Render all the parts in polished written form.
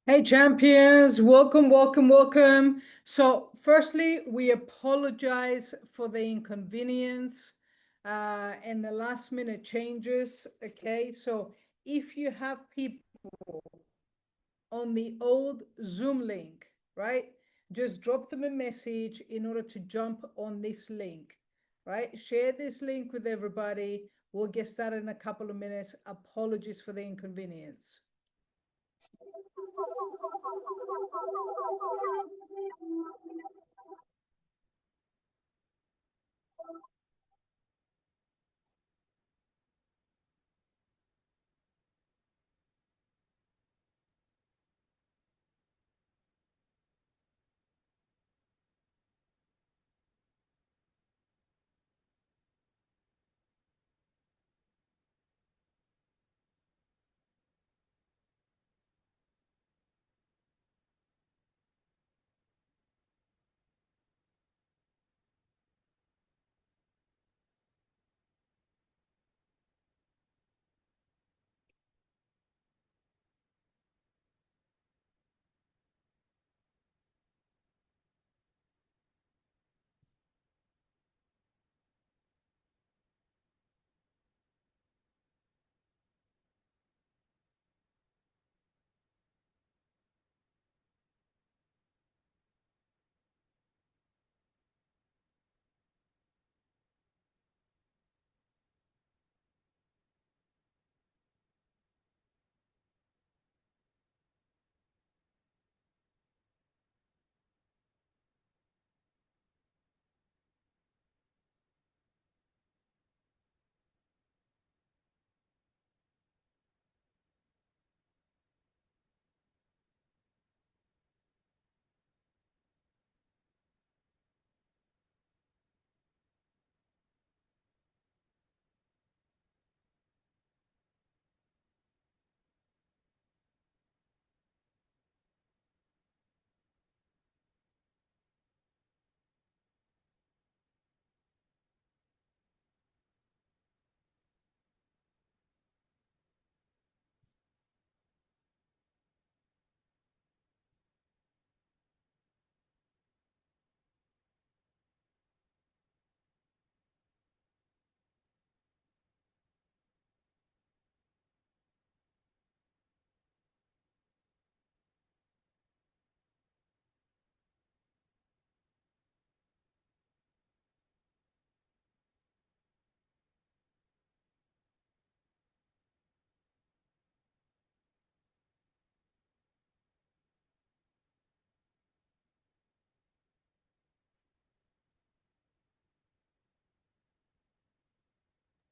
Hey champions, welcome, welcome, welcome. So firstly, we apologize for the inconvenience and the last minute changes. Okay, so if you have people on the old Zoom link, right? Just drop them a message in order to jump on this link, right? Share this link with everybody. We'll get started in a couple of minutes. Apologies for the inconvenience.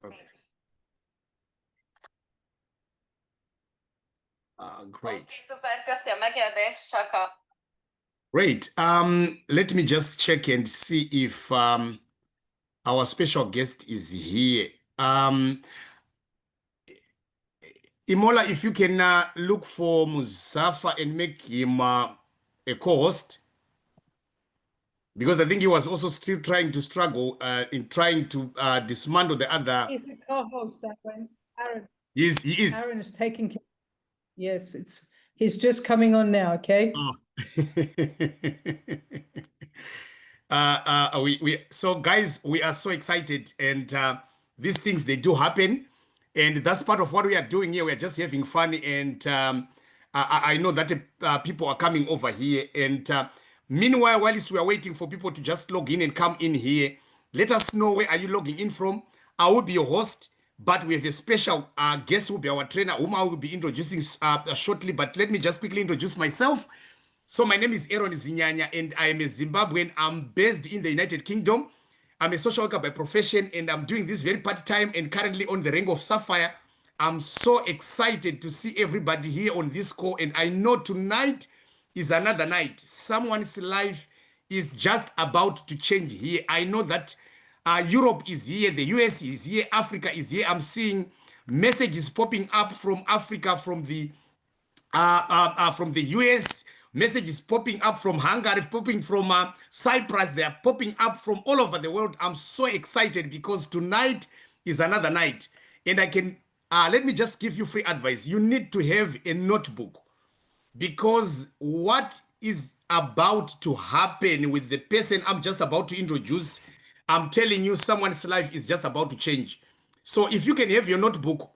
Okay. Great. Super, köszönöm, megkérdés, csak a... Great. Let me just check and see if our special guest is here. Imola, if you can look for Muzafer and make him a co-host, because I think he was also still trying to struggle in trying to dismantle the other. He's a co-host, Aaron. He is. Aaron is taking care. Yes, he's just coming on now, okay? Oh. So guys, we are so excited, and these things, they do happen, and that's part of what we are doing here. We're just having fun, and I know that people are coming over here, and meanwhile, whilst we are waiting for people to just log in and come in here, let us know where are you logging in from. I will be your host, but we have a special guest who will be our trainer, whom I will be introducing shortly. But let me just quickly introduce myself. So my name is Aaron Zinyanya, and I am a Zimbabwean. I'm based in the United Kingdom. I'm a social worker by profession, and I'm doing this very part-time and currently on the rank of Sapphire. I'm so excited to see everybody here on this call, and I know tonight is another night. Someone's life is just about to change here. I know that Europe is here, the US is here, Africa is here. I'm seeing messages popping up from Africa, from the US, messages popping up from Hungary, popping from Cyprus. They are popping up from all over the world. I'm so excited because tonight is another night. And I can, let me just give you free advice. You need to have a notebook, because what is about to happen with the person I'm just about to introduce, I'm telling you, someone's life is just about to change. So if you can have your notebook,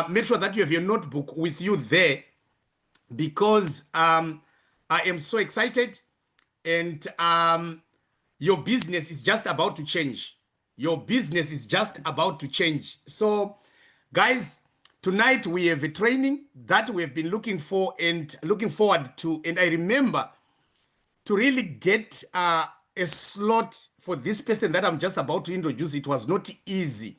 make sure that you have your notebook with you there, because I am so excited, and your business is just about to change. Your business is just about to change. So, guys, tonight we have a training that we have been looking for and looking forward to. And I remember to really get a slot for this person that I'm just about to introduce, it was not easy,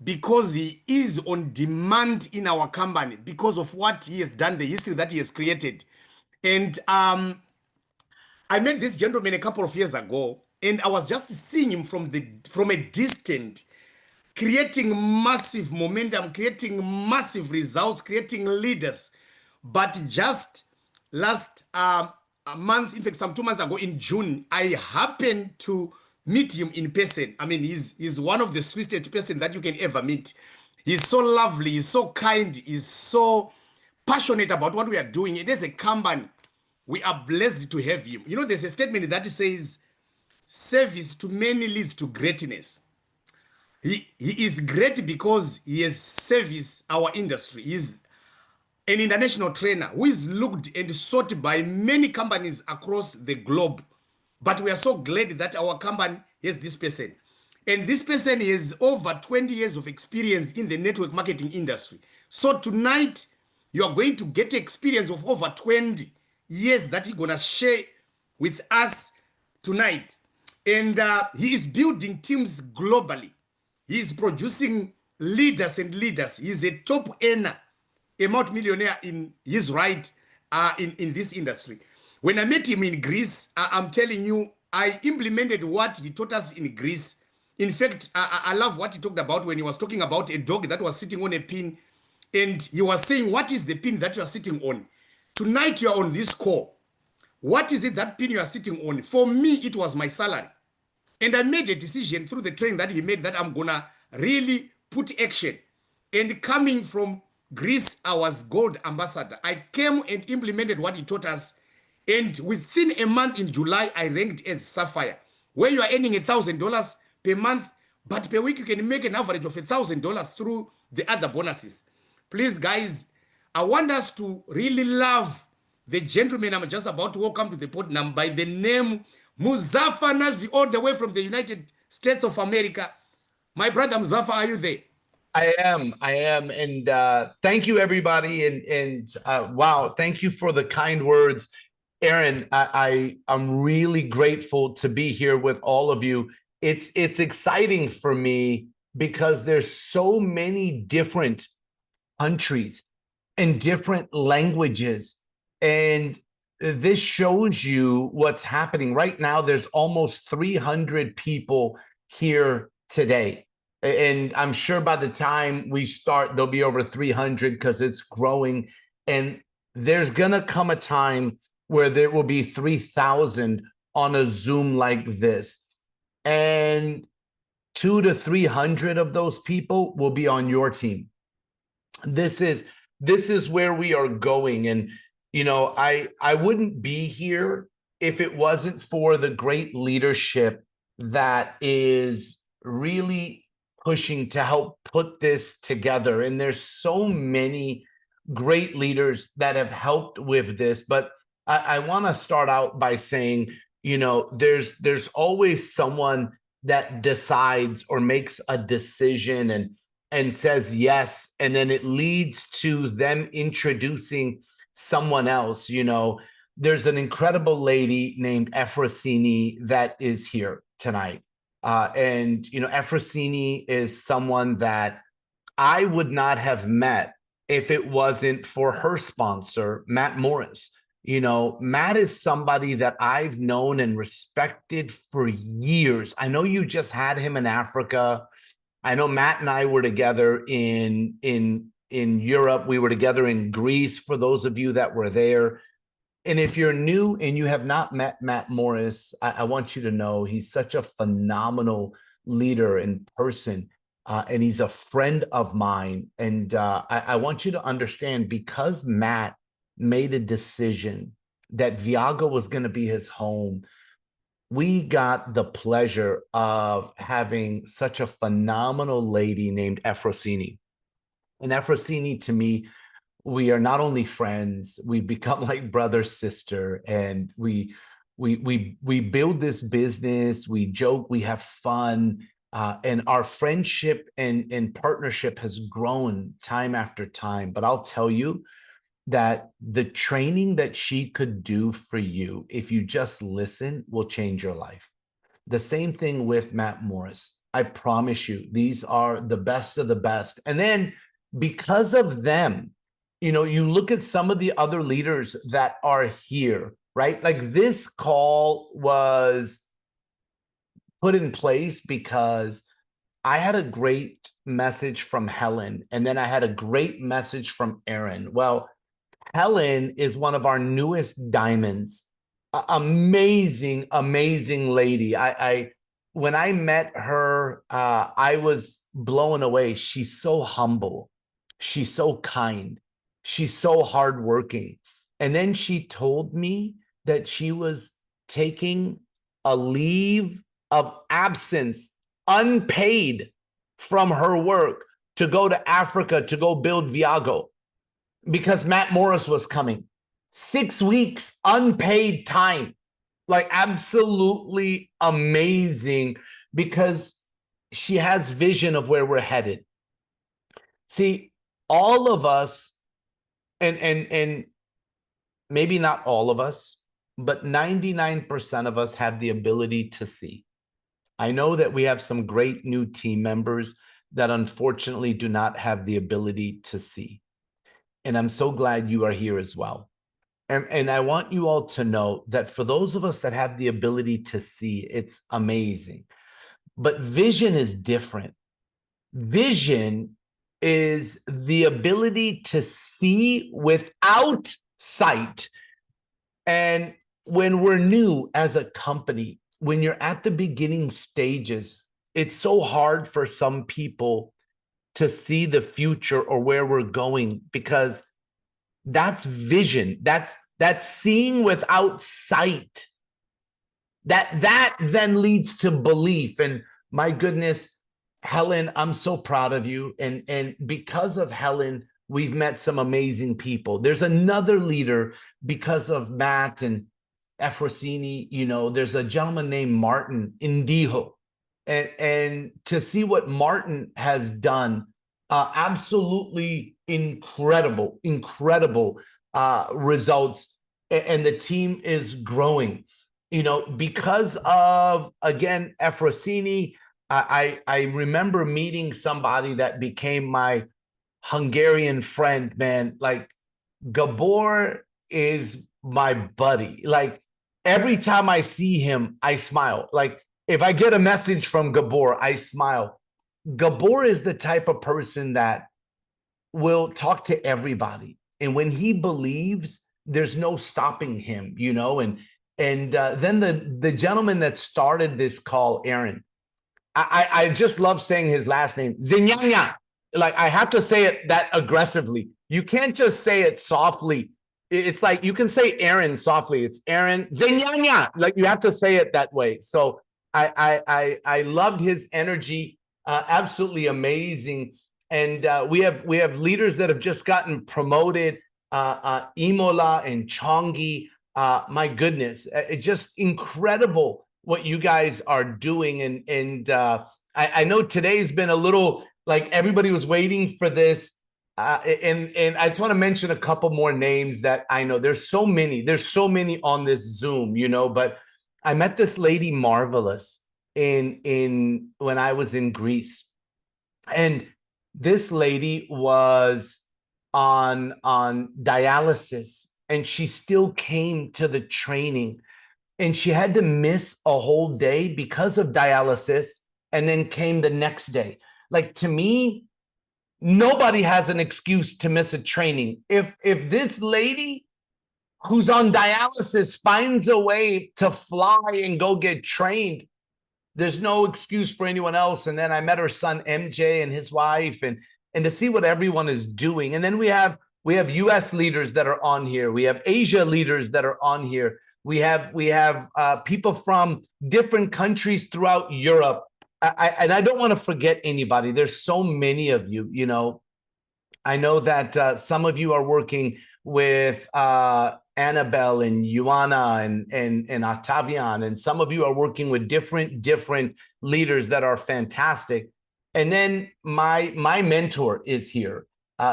because he is on demand in our company because of what he has done, the history that he has created. And I met this gentleman a couple of years ago, and I was just seeing him from a distance, creating massive momentum, creating massive results, creating leaders. But just last a month, in fact, some 2 months ago in June, I happened to meet him in person. I mean, he's one of the sweetest person that you can ever meet. He's so lovely, he's so kind, he's so passionate about what we are doing. It is a company. We are blessed to have him. You know, there's a statement that says, service to many leads to greatness. He is great because he has serviced our industry. He's an international trainer who is looked and sought by many companies across the globe. But we are so glad that our company has this person. And this person has over 20 years of experience in the network marketing industry. So tonight, you are going to get experience of over 20 years that he's going to share with us tonight. And he is building teams globally. He is producing leaders and leaders. He's a top earner, a multi-millionaire in his right in this industry. When I met him in Greece, I'm telling you, I implemented what he taught us in Greece. In fact, I love what he talked about when he was talking about a dog that was sitting on a pin. And he was saying, what is the pin that you are sitting on? Tonight you are on this call. What is it, that pin you are sitting on? For me, it was my salary. And I made a decision through the training that he made that I'm going to really put action. And coming from Greece, I was gold ambassador. I came and implemented what he taught us. And within a month in July, I ranked as Sapphire, where you are earning $1,000 per month, but per week you can make an average of $1,000 through the other bonuses. Please, guys, I want us to really love the gentleman I'm just about to welcome to the podium by the name Muzafer NAJFI, all the way from the United States of America. My brother Muzafer, are you there? I am. And thank you, everybody. And wow, thank you for the kind words. Aaron, I'm really grateful to be here with all of you. It's exciting for me because there's so many different countries in different languages. And this shows you what's happening right now. There's almost 300 people here today. And I'm sure by the time we start, there'll be over 300 because it's growing. And there's going to come a time where there will be 3,000 on a Zoom like this. And 200 to 300 of those people will be on your team. This is where we are going. And, you know, I wouldn't be here if it wasn't for the great leadership that is really pushing to help put this together. And there's so many great leaders that have helped with this. But I want to start out by saying, you know, there's always someone that decides or makes a decision and says yes, and then it leads to them introducing someone else. You know, there's an incredible lady named Efrosini that is here tonight. And, you know, Efrosini is someone that I would not have met if it wasn't for her sponsor, Matt Morris. You know, Matt is somebody that I've known and respected for years. I know you just had him in Africa. I know Matt and I were together in Europe. We were together in Greece, for those of you that were there. And if you're new and you have not met Matt Morris, I want you to know he's such a phenomenal leader in person. And he's a friend of mine. And I want you to understand, because Matt made a decision that Viago was going to be his home, we got the pleasure of having such a phenomenal lady named Efrosini. And Efrosini, to me, we are not only friends, we've become like brother, sister, and we build this business, we joke, we have fun, and our friendship and partnership has grown time after time. But I'll tell you that the training that she could do for you, if you just listen, will change your life. The same thing with Matt Morris. I promise you, these are the best of the best. And then because of them, you know, you look at some of the other leaders that are here, right? Like this call was put in place because I had a great message from Helen, and then I had a great message from Aaron. Well, Helen is one of our newest diamonds. Amazing, amazing lady. When I met her, I was blown away. She's so humble. She's so kind. She's so hardworking. And then she told me that she was taking a leave of absence, unpaid, from her work to go to Africa to go build Viago because Matt Morris was coming. 6 weeks, unpaid time. Like absolutely amazing, because she has vision of where we're headed. See, all of us, and maybe not all of us, but 99% of us have the ability to see. I know that we have some great new team members that unfortunately do not have the ability to see. And I'm so glad you are here as well. And I want you all to know that for those of us that have the ability to see, it's amazing. But vision is different. Vision is the ability to see without sight. And when we're new as a company, when you're at the beginning stages, it's so hard for some people to see the future or where we're going, because that's vision. That's seeing without sight. That then leads to belief. And my goodness, Helen, I'm so proud of you. And because of Helen, we've met some amazing people. There's another leader because of Matt and Efrosini. You know, there's a gentleman named Martin Indijo. And to see what Martin has done, absolutely incredible results. And the team is growing, you know, because of, again, Efrosini. I remember meeting somebody that became my Hungarian friend, man. Like, Gabor is my buddy. Like, every time I see him, I smile. Like, if I get a message from Gabor, I smile. Gabor is the type of person that will talk to everybody. And when he believes, there's no stopping him, you know? And then the gentleman that started this call, Aaron, I just love saying his last name, Zinyanya. Like, I have to say it that aggressively. You can't just say it softly. It's like, you can say Aaron softly. It's Aaron Zinyanya. Like, you have to say it that way. So I loved his energy. Absolutely amazing. And we have leaders that have just gotten promoted. Imola and Chongi. My goodness, it's just incredible what you guys are doing. And I know today's been a little like everybody was waiting for this. And I just want to mention a couple more names that I know. There's so many on this Zoom, you know, but I met this lady Marvelous in when I was in Greece. And this lady was on dialysis, and she still came to the training, and she had to miss a whole day because of dialysis, and then came the next day. Like, to me, nobody has an excuse to miss a training. If this lady who's on dialysis finds a way to fly and go get trained, there's no excuse for anyone else. And then I met her son MJ and his wife, and to see what everyone is doing. And then we have US leaders that are on here. We have Asia leaders that are on here. We have people from different countries throughout Europe. And I don't want to forget anybody. There's so many of you, you know. I know that some of you are working with Annabelle and Ioana and Octavian, and some of you are working with different leaders that are fantastic. And then my mentor is here.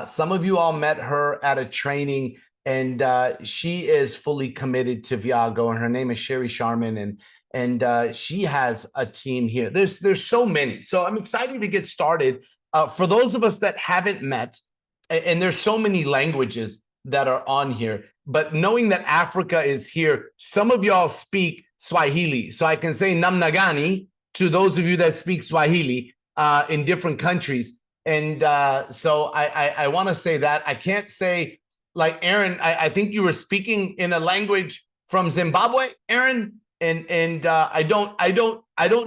Some of you all met her at a training, and she is fully committed to Viago, and her name is Sherry Sharman, and she has a team here. There's so many. So I'm excited to get started. For those of us that haven't met, and there's so many languages that are on here, but knowing that Africa is here, some of y'all speak Swahili. So I can say Namnagani to those of you that speak Swahili in different countries. And so I want to say that. I can't say, like, Aaron, I think you were speaking in a language from Zimbabwe, Aaron, and I don't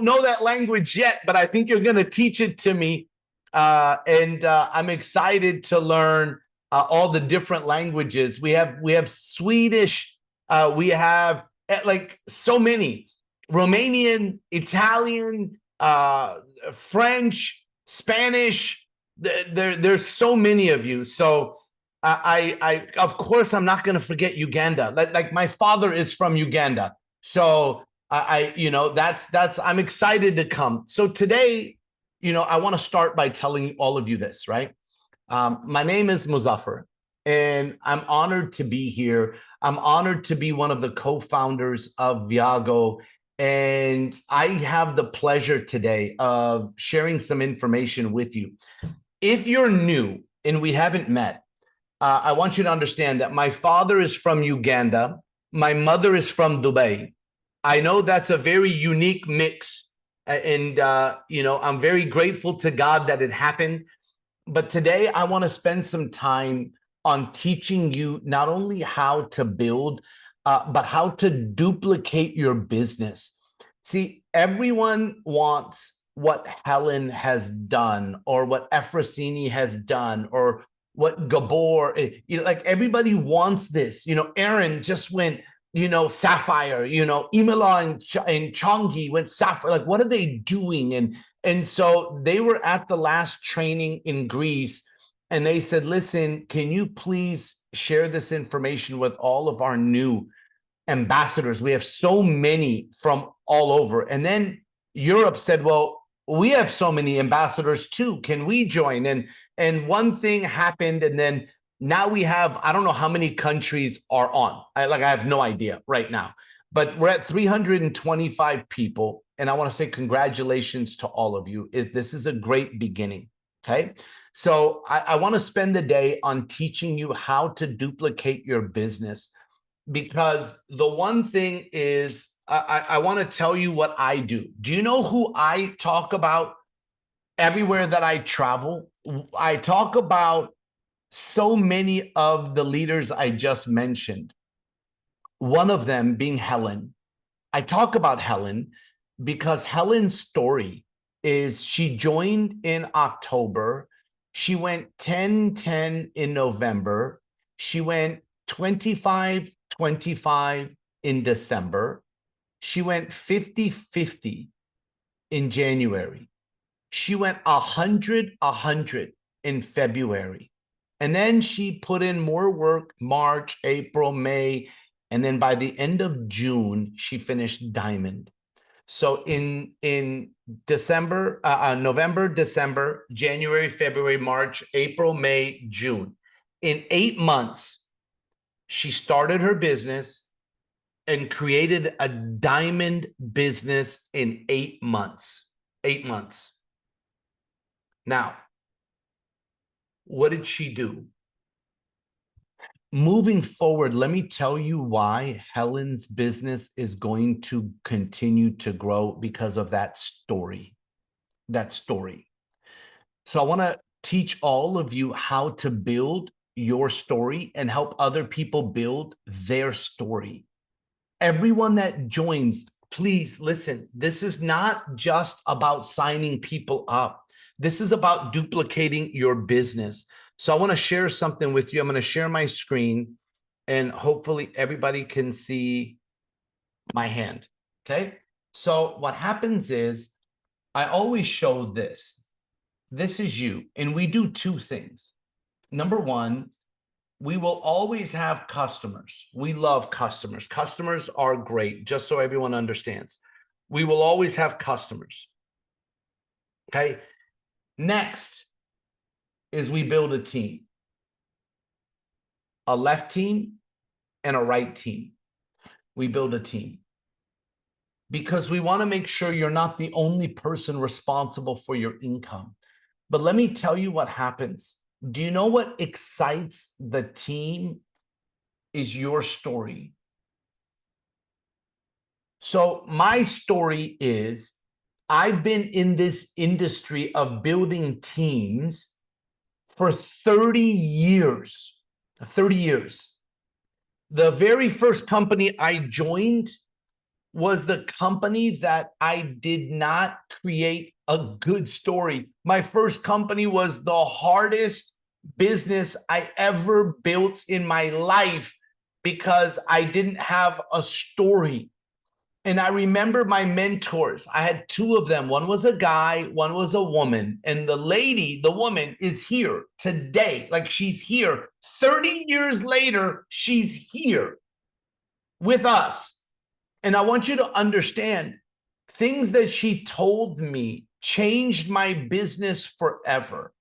know that language yet, but I think you're going to teach it to me. And I'm excited to learn all the different languages. We have Swedish, we have like so many, Romanian, Italian, French, Spanish. There's so many of you. So I of course I'm not going to forget Uganda. Like my father is from Uganda. So you know, that's I'm excited to come. So today, you know, I want to start by telling all of you this, right? My name is Muzafer, and I'm honored to be here. I'm honored to be one of the co-founders of Viago, and I have the pleasure today of sharing some information with you. If you're new and we haven't met, I want you to understand that my father is from Uganda. My mother is from Dubai. I know that's a very unique mix. And, you know, I'm very grateful to God that it happened. But today I want to spend some time on teaching you not only how to build, but how to duplicate your business. See, everyone wants what Helen has done, or what Efrosini has done, or what Gabor, you know, like everybody wants this. You know, Aaron just went, you know, Sapphire, you know, Imola and Chongi went Sapphire. Like, what are they doing? And so they were at the last training in Greece, and they said, listen, can you please share this information with all of our new ambassadors? We have so many from all over. And then Europe said, well, we have so many ambassadors too. Can we join? And one thing happened, and then now we have, I don't know how many countries are on. I have no idea right now, but we're at 325 people. And I want to say congratulations to all of you. This is a great beginning. Okay. So I want to spend the day on teaching you how to duplicate your business, because the one thing is I want to tell you what I do. Do you know who I talk about everywhere that I travel? I talk about so many of the leaders I just mentioned. One of them being Helen. I talk about Helen because Helen's story is she joined in October. She went 10-10 in November. She went 25-25 in December. She went 50-50 in January. She went 100-100 in February. And then she put in more work March, April, May, and then by the end of June, she finished diamond. So in December, November, December, January, February, March, April, May, June. In 8 months, she started her business and created a diamond business in 8 months. 8 months. Now, what did she do? Moving forward, let me tell you why Helen's business is going to continue to grow because of that story. That story. So I want to teach all of you how to build your story and help other people build their story. Everyone that joins, please listen. This is not just about signing people up. This is about duplicating your business. So I want to share something with you. I'm going to share my screen and hopefully everybody can see my hand. Okay. So what happens is I always show this. This is you. And we do two things. Number one, we will always have customers. We love customers. Customers are great, just so everyone understands. We will always have customers. Okay. Next is we build a team. A left team and a right team. We build a team. Because we want to make sure you're not the only person responsible for your income. But let me tell you what happens. Do you know what excites the team is your story? So my story is I've been in this industry of building teams for 30 years. 30 years. The very first company I joined was the company that I did not create a good story. My first company was the hardest business I ever built in my life because I didn't have a story. And I remember my mentors. I had two of them. One was a guy, one was a woman. And the lady, the woman, is here today. Like she's here. 30 years later, she's here with us. And I want you to understand, things that she told me changed my business forever.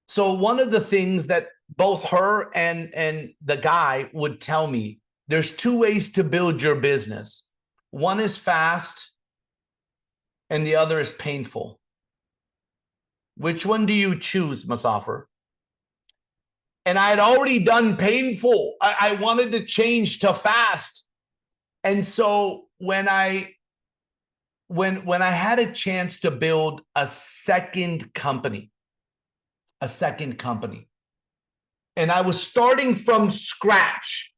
So one of the things that both her and the guy would tell me, there's two ways to build your business. One is fast and the other is painful. Which one do you choose, Muzafer? And I had already done painful. I wanted to change to fast. And so when I had a chance to build a second company, and I was starting from scratch.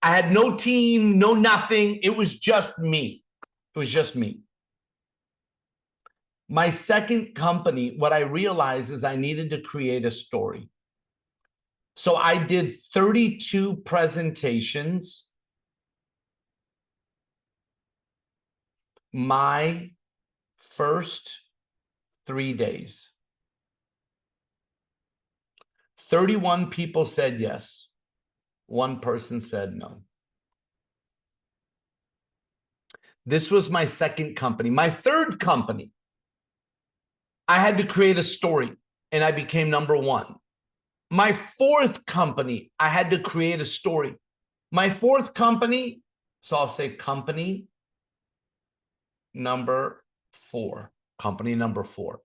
I had no team, no nothing. It was just me. It was just me. My second company, what I realized is I needed to create a story. So I did 32 presentations. My first 3 days. 31 people said yes. One person said no. This was my second company. My third company, I had to create a story and I became number one. My fourth company, I had to create a story. My fourth company, so I'll say company number 4. Company number 4.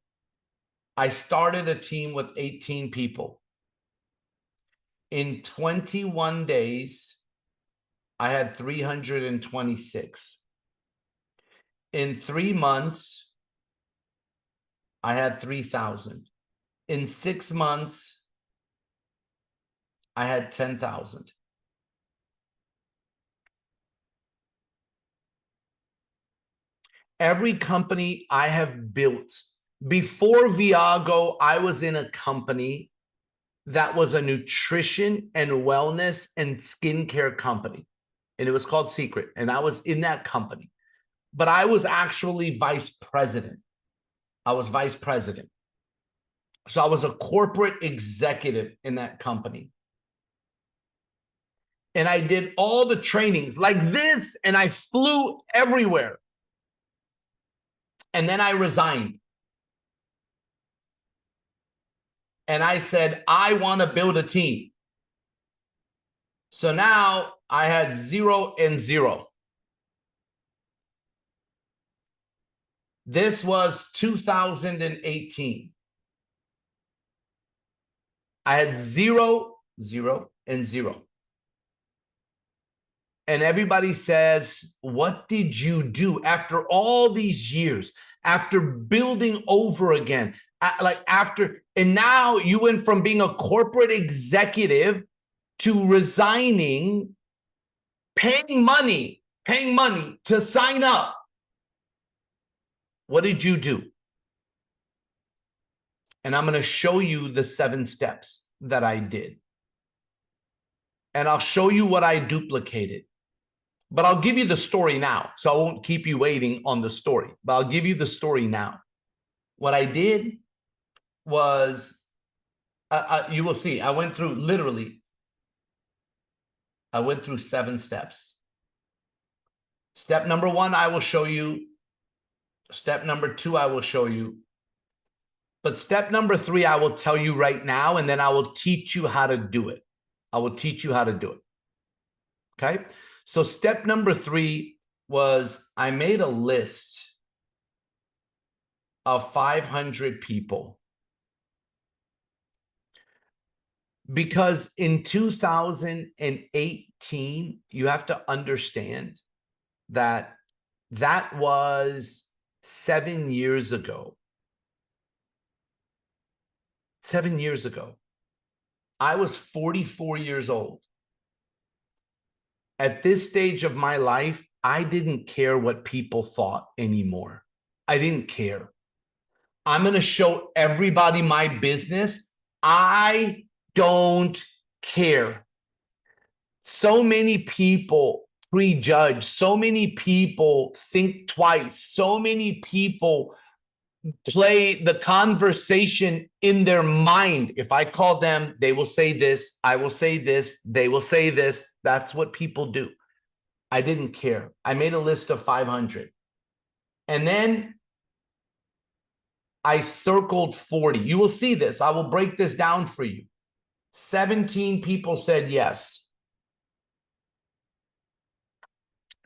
I started a team with 18 people. In 21 days, I had 326. In 3 months, I had 3,000. In 6 months, I had 10,000. Every company I have built, before Viago, I was in a company that was a nutrition and wellness and skincare company. And it was called Secret. And I was in that company. But I was actually vice president. I was vice president. So I was a corporate executive in that company. And I did all the trainings like this, and I flew everywhere. And then I resigned. And I said, I want to build a team. So now I had 0 and 0. This was 2018. I had 0, 0, and 0. And everybody says, what did you do after all these years, after building over again? And now you went from being a corporate executive to resigning, paying money to sign up. What did you do? And I'm going to show you the 7 steps that I did. And I'll show you what I duplicated. But I'll give you the story now, so I won't keep you waiting on the story. But I'll give you the story now. What I did was, you will see, I went through 7 steps. Step number 1, I will show you. Step number 2, I will show you. But step number 3, I will tell you right now, and then I will teach you how to do it. I will teach you how to do it. Okay? So step number 3 was I made a list of 500 people. Because in 2018, you have to understand that that was 7 years ago. 7 years ago. I was 44 years old. At this stage of my life, I didn't care what people thought anymore. I didn't care. I'm going to show everybody my business. I don't care. So many people prejudge. So many people think twice. So many people play the conversation in their mind. If I call them, they will say this. I will say this. They will say this. That's what people do. I didn't care. I made a list of 500. And then I circled 40. You will see this. I will break this down for you. 17 people said yes.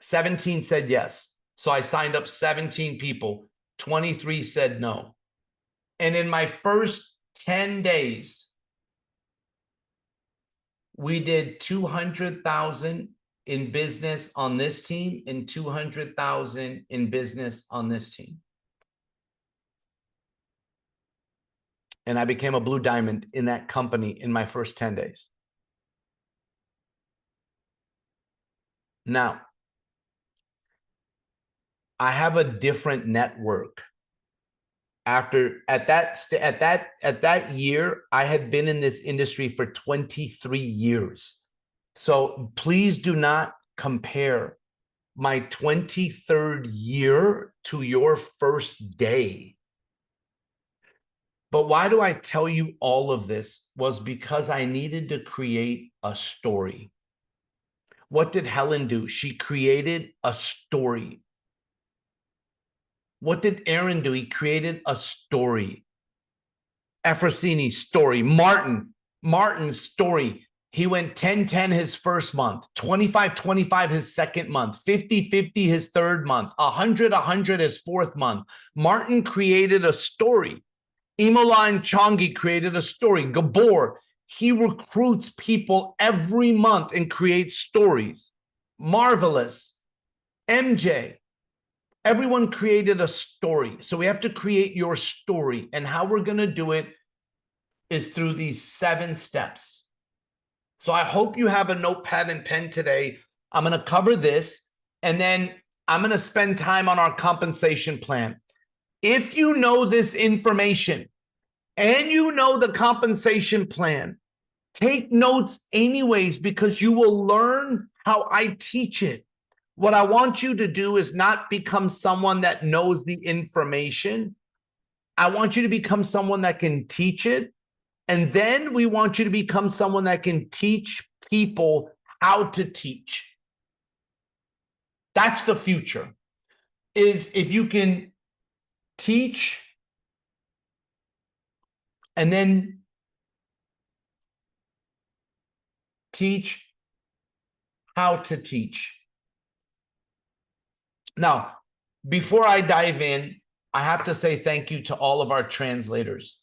17 said yes. So I signed up 17 people. 23 said no. And in my first 10 days, we did 200,000 in business on this team and 200,000 in business on this team. And I became a blue diamond in that company in my first 10 days. Now, I have a different network. At that year, I had been in this industry for 23 years. So please do not compare my 23rd year to your first day. But why do I tell you all of this? Was because I needed to create a story. What did Helen do? She created a story. What did Aaron do? He created a story. Efrosini, story. Martin's story. He went 10-10 his first month, 25-25 his second month, 50-50 his third month, 100-100 his fourth month. Martin created a story. Imola Chongi created a story. Gabor, he recruits people every month and creates stories. Marvelous. MJ, everyone created a story. So we have to create your story. And how we're going to do it is through these 7 steps. So I hope you have a notepad and pen today. I'm going to cover this, and then I'm going to spend time on our compensation plan. If you know this information and you know the compensation plan, take notes anyways, because you will learn how I teach it. What I want you to do is not become someone that knows the information. I want you to become someone that can teach it. And then we want you to become someone that can teach people how to teach. That's the future, is if you can teach and then teach how to teach. Now, before I dive in, I have to say thank you to all of our translators.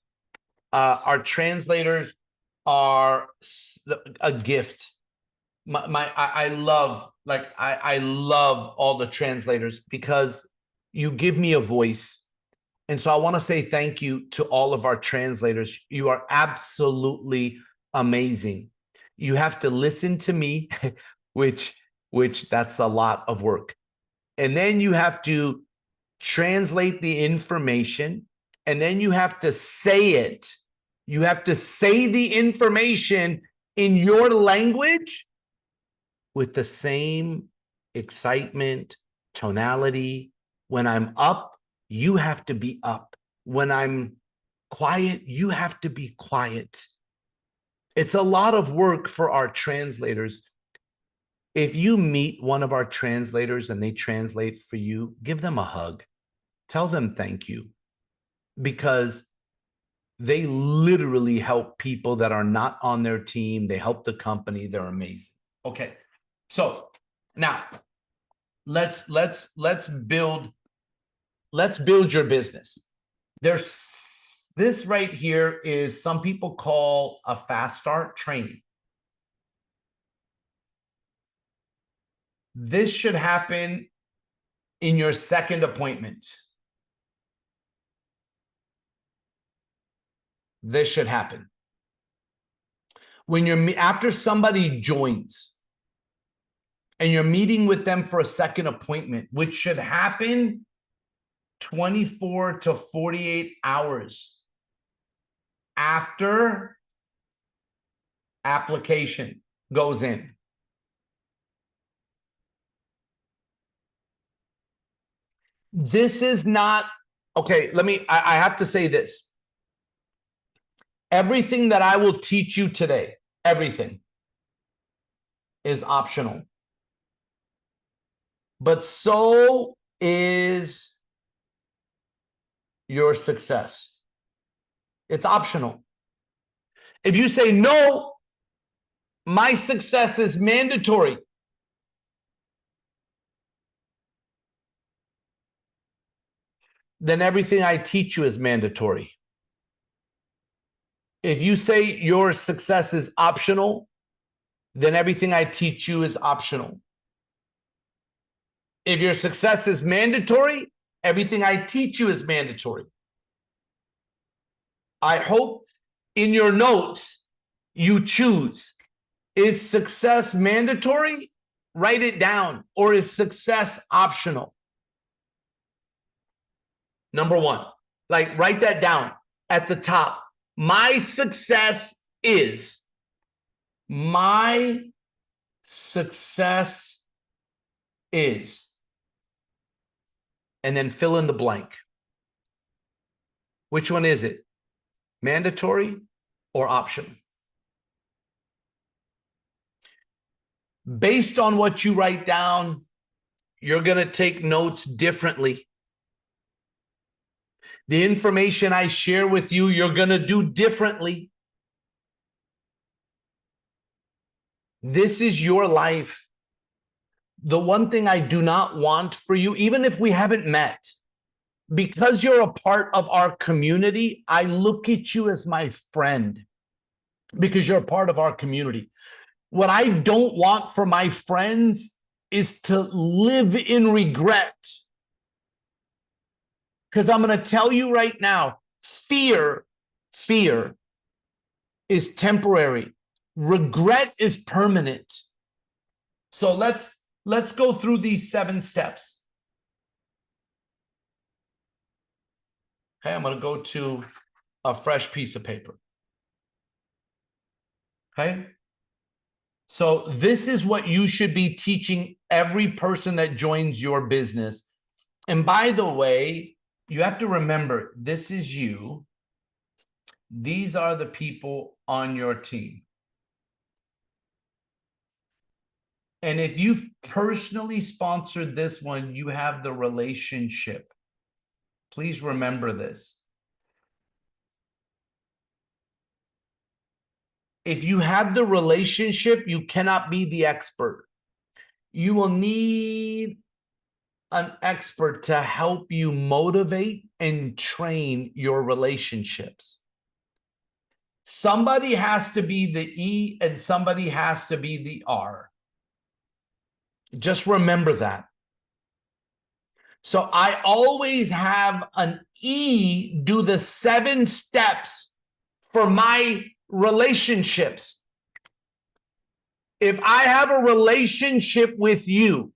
Our translators are a gift. I love all the translators because you give me a voice. And so I want to say thank you to all of our translators. You are absolutely amazing. You have to listen to me, which that's a lot of work. And then you have to translate the information, and then you have to say it. You have to say the information in your language with the same excitement, tonality. When I'm up, you have to be up. When I'm quiet, you have to be quiet. It's a lot of work for our translators. If you meet one of our translators and they translate for you, give them a hug. Tell them thank you, because they literally help people that are not on their team. They help the company. They're amazing. Okay. So now let's build your business. There's this right here is some people call a fast start training. This should happen in your second appointment. This should happen when you're after somebody joins and you're meeting with them for a second appointment, which should happen 24 to 48 hours after application goes in. This is not okay. I have to say this. Everything that I will teach you today, everything is optional. But so is your success. It's optional. If you say, no, my success is mandatory, then everything I teach you is mandatory. If you say your success is optional, then everything I teach you is optional. If your success is mandatory, everything I teach you is mandatory. I hope in your notes you choose, is success mandatory? Write it down. Or is success optional? Number one, like write that down at the top. My success is. My success is. And then fill in the blank. Which one is it? Mandatory or optional? Based on what you write down, you're going to take notes differently. The information I share with you, you're going to do differently. This is your life. The one thing I do not want for you, even if we haven't met, Because you're a part of our community, I look at you as my friend because you're a part of our community. What I don't want for my friends is to live in regret. Because I'm going to tell you right now, fear is temporary. Regret is permanent. So let's go through these 7 steps. Okay, I'm going to go to a fresh piece of paper. Okay. So this is what you should be teaching every person that joins your business. And by the way, you have to remember, this is you. These are the people on your team. And if you've personally sponsored this one, you have the relationship. Please remember this. If you have the relationship, you cannot be the expert. You will need an expert to help you motivate and train your relationships. Somebody has to be the E and somebody has to be the R. Just remember that. So I always have an E do the 7 steps for my relationships. If I have a relationship with you,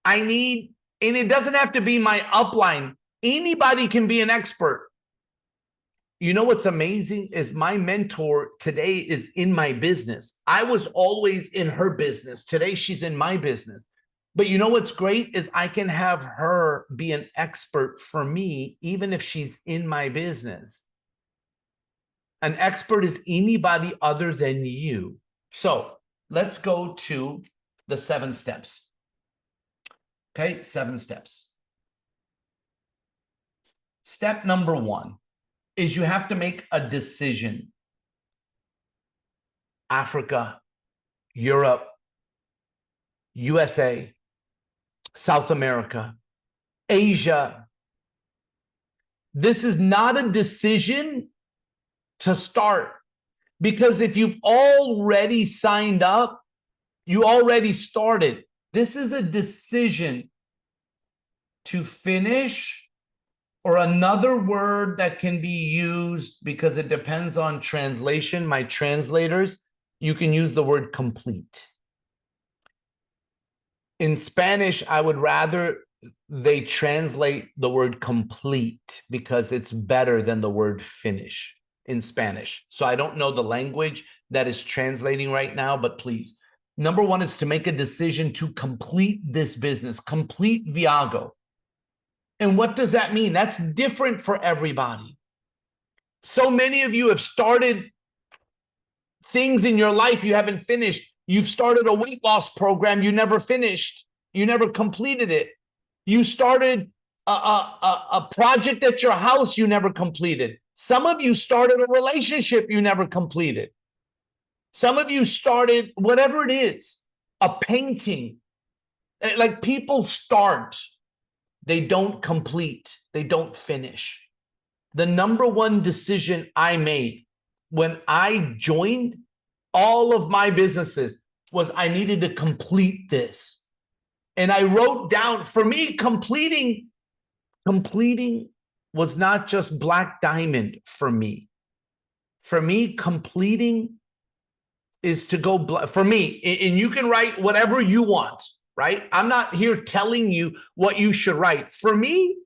I need, and it doesn't have to be my upline. Anybody can be an expert. You know what's amazing is my mentor today is in my business. I was always in her business. Today she's in my business. But you know what's great is I can have her be an expert for me, even if she's in my business. An expert is anybody other than you. So let's go to the 7 steps. Okay, 7 steps. Step number 1 is you have to make a decision. Africa, Europe, USA, South America, Asia. This is not a decision to start, because if you've already signed up, you already started. This is a decision to finish, or another word that can be used because it depends on translation. My translators, you can use the word complete. In Spanish, I would rather they translate the word complete because it's better than the word finish in Spanish. So I don't know the language that is translating right now, but please. Number 1 is to make a decision to complete this business, complete Viago. And what does that mean? That's different for everybody. So many of you have started things in your life you haven't finished. You've started a weight loss program you never finished. You never completed it. You started a project at your house you never completed. Some of you started a relationship you never completed. Some of you started whatever it is, a painting. Like, people start, they don't complete, they don't finish. The number 1 decision I made when I joined all of my businesses was I needed to complete this. And I wrote down, for me, completing was not just black diamond for me. For me, completing is to go, for me, and you can write whatever you want, right? I'm not here telling you what you should write. For me,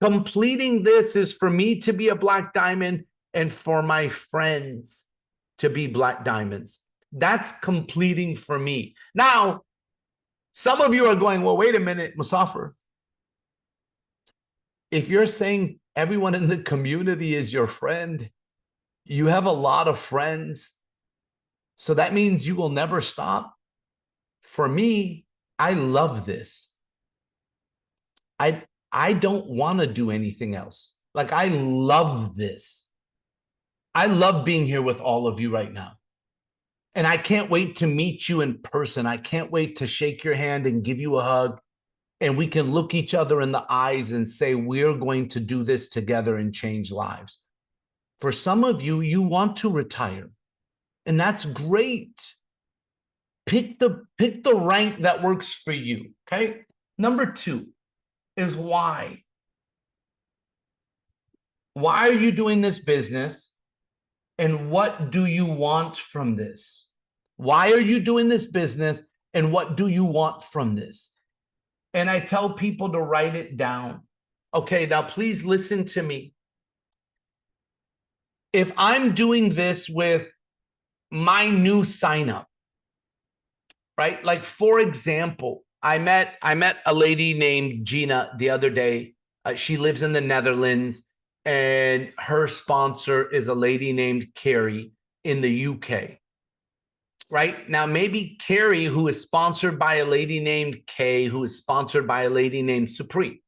completing this is for me to be a black diamond and for my friends to be black diamonds. That's completing for me. Now, some of you are going, well, wait a minute, Muzafer. If you're saying everyone in the community is your friend, you have a lot of friends, so that means you will never stop. For me, I love this. I don't want to do anything else. Like, I love this. I love being here with all of you right now. And I can't wait to meet you in person. I can't wait to shake your hand and give you a hug and we can look each other in the eyes and say, we're going to do this together and change lives. For some of you, you want to retire, and that's great. Pick the rank that works for you, okay? Number 2 is why. Why are you doing this business, and what do you want from this? Why are you doing this business, and what do you want from this? And I tell people to write it down. Okay, now please listen to me. If I'm doing this with my new sign up, right? Like, for example, I met a lady named Gina the other day. She lives in the Netherlands, and her sponsor is a lady named Carrie in the UK. Right? Now, maybe Carrie, who is sponsored by a lady named Kay, who is sponsored by a lady named Supreme.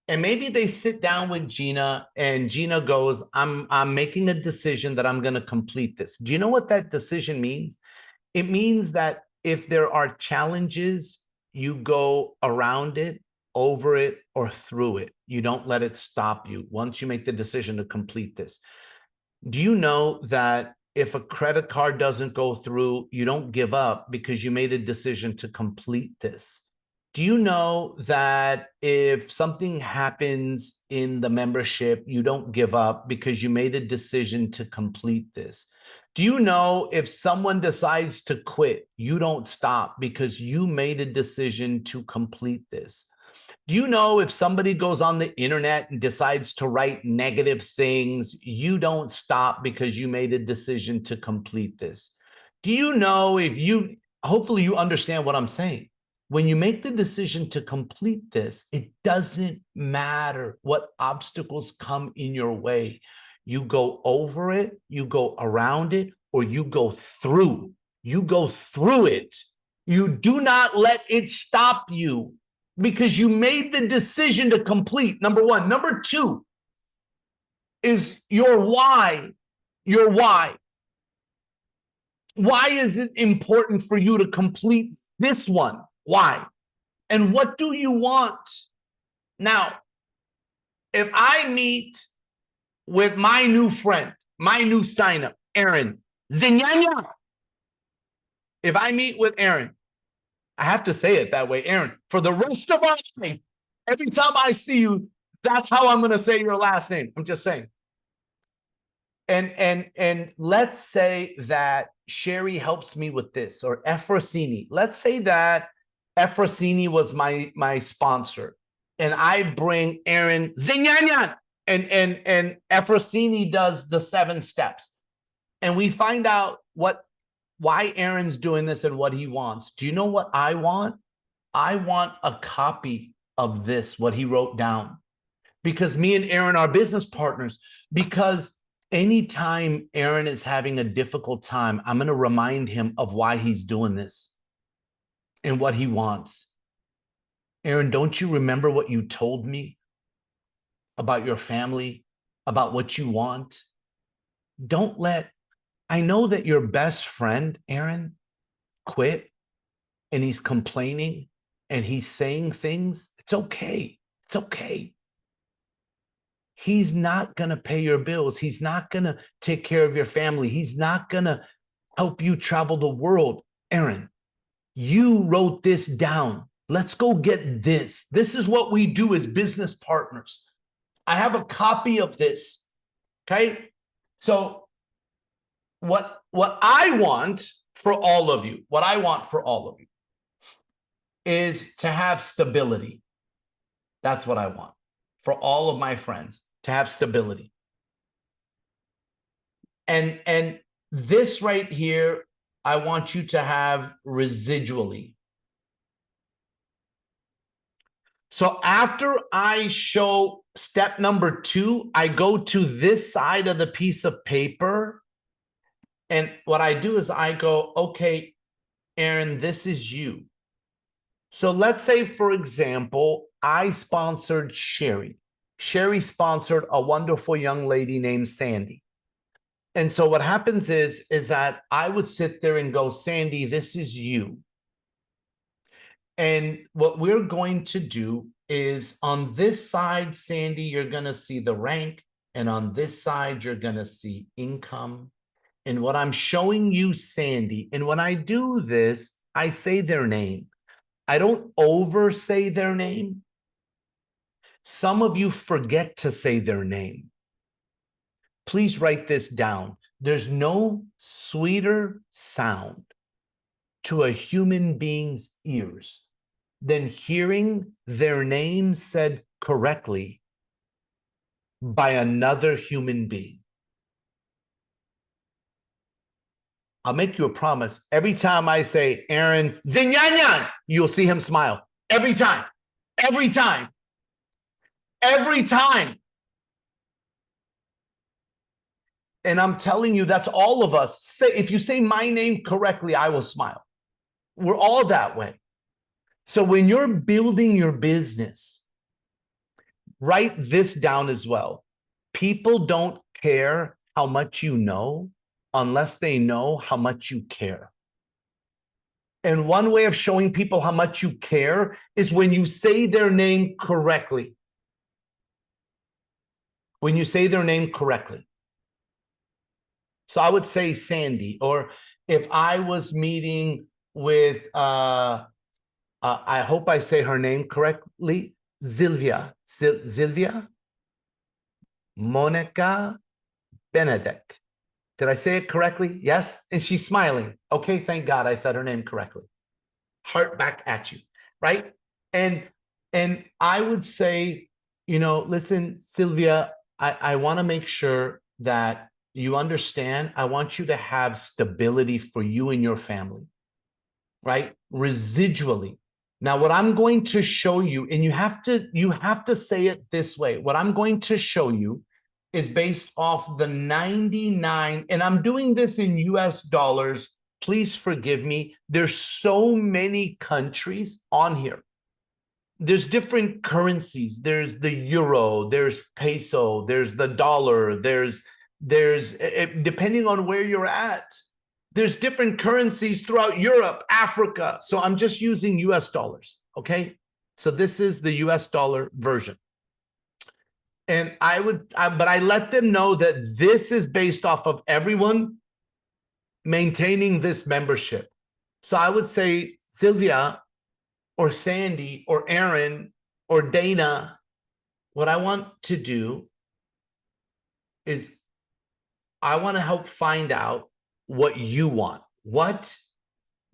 And maybe they sit down with Gina, and Gina goes, I'm making a decision that I'm going to complete this. Do you know what that decision means? It means that if there are challenges, you go around it, over it, or through it. You don't let it stop you once you make the decision to complete this. Do you know that if a credit card doesn't go through, you don't give up because you made a decision to complete this? Do you know that if something happens in the membership, you don't give up because you made a decision to complete this? Do you know if someone decides to quit, you don't stop because you made a decision to complete this? Do you know if somebody goes on the internet and decides to write negative things, you don't stop because you made a decision to complete this? Do you know if you, hopefully you understand what I'm saying. When you make the decision to complete this, it doesn't matter what obstacles come in your way. You go over it, you go around it, or you go through. You go through it. You do not let it stop you, because you made the decision to complete, number 1. Number 2 is your why. Your why. Why is it important for you to complete this one? Why? And what do you want? Now, if I meet with my new friend, my new sign-up, Aaron Zinyanya, if I meet with Aaron, I have to say it that way, Aaron, for the rest of our life, every time I see you, that's how I'm going to say your last name. I'm just saying. And let's say that Sherry helps me with this, or Efrosini. Let's say that Efrosini was my sponsor, and I bring Aaron Zinyanyan, and Efrosini does the 7 steps, and we find out why Aaron's doing this and what he wants. Do you know what I want? I want a copy of this, what he wrote down, because me and Aaron are business partners. Because anytime Aaron is having a difficult time, I'm going to remind him of why he's doing this and what he wants. Aaron, don't you remember what you told me about your family, about what you want? I know that your best friend, Aaron, quit, and he's complaining and he's saying things. It's okay. It's okay. He's not going to pay your bills. He's not going to take care of your family. He's not going to help you travel the world. Aaron, you wrote this down. Let's go get this. This is what we do as business partners. I have a copy of this. Okay. So what I want for all of you, is to have stability. That's what I want for all of my friends, to have stability. And this right here, I want you to have residually. So after I show step number 2, I go to this side of the piece of paper. And what I do is I go, okay, Aaron, this is you. So let's say, for example, I sponsored Sherry. Sherry sponsored a wonderful young lady named Sandy. And so what happens is that I would sit there and go, Sandy, this is you. And what we're going to do is on this side, Sandy, you're going to see the rank. And on this side, you're going to see income. And what I'm showing you, Sandy, and when I do this, I say their name. I don't over say their name. Some of you forget to say their name. Please write this down. There's no sweeter sound to a human being's ears than hearing their name said correctly by another human being. I'll make you a promise. Every time I say, Aaron, Zinyanyan, you'll see him smile. Every time. Every time. Every time. And I'm telling you, that's all of us. Say, if you say my name correctly, I will smile. We're all that way. So when you're building your business, write this down as well. People don't care how much you know unless they know how much you care. And one way of showing people how much you care is when you say their name correctly. When you say their name correctly. So I would say Sandy, or if I was meeting with, I hope I say her name correctly, Sylvia, Sylvia Monica Benedek. Did I say it correctly? Yes? And she's smiling. Okay, thank God I said her name correctly. Heart back at you, right? And I would say, you know, listen, Sylvia, I want to make sure that you understand. I want you to have stability for you and your family, right? Residually. Now, what I'm going to show you, and you have to say it this way. What I'm going to show you is based off the 99, and I'm doing this in US dollars. Please forgive me. There's so many countries on here. There's different currencies. There's the euro, there's peso, there's the dollar, there's depending on where you're at, there's different currencies throughout Europe, Africa. So I'm just using US dollars, okay? So this is the US dollar version. And but I let them know that this is based off of everyone maintaining this membership. So I would say Sylvia or Sandy or Aaron or Dana, what I want to do is I want to help find out what you want. What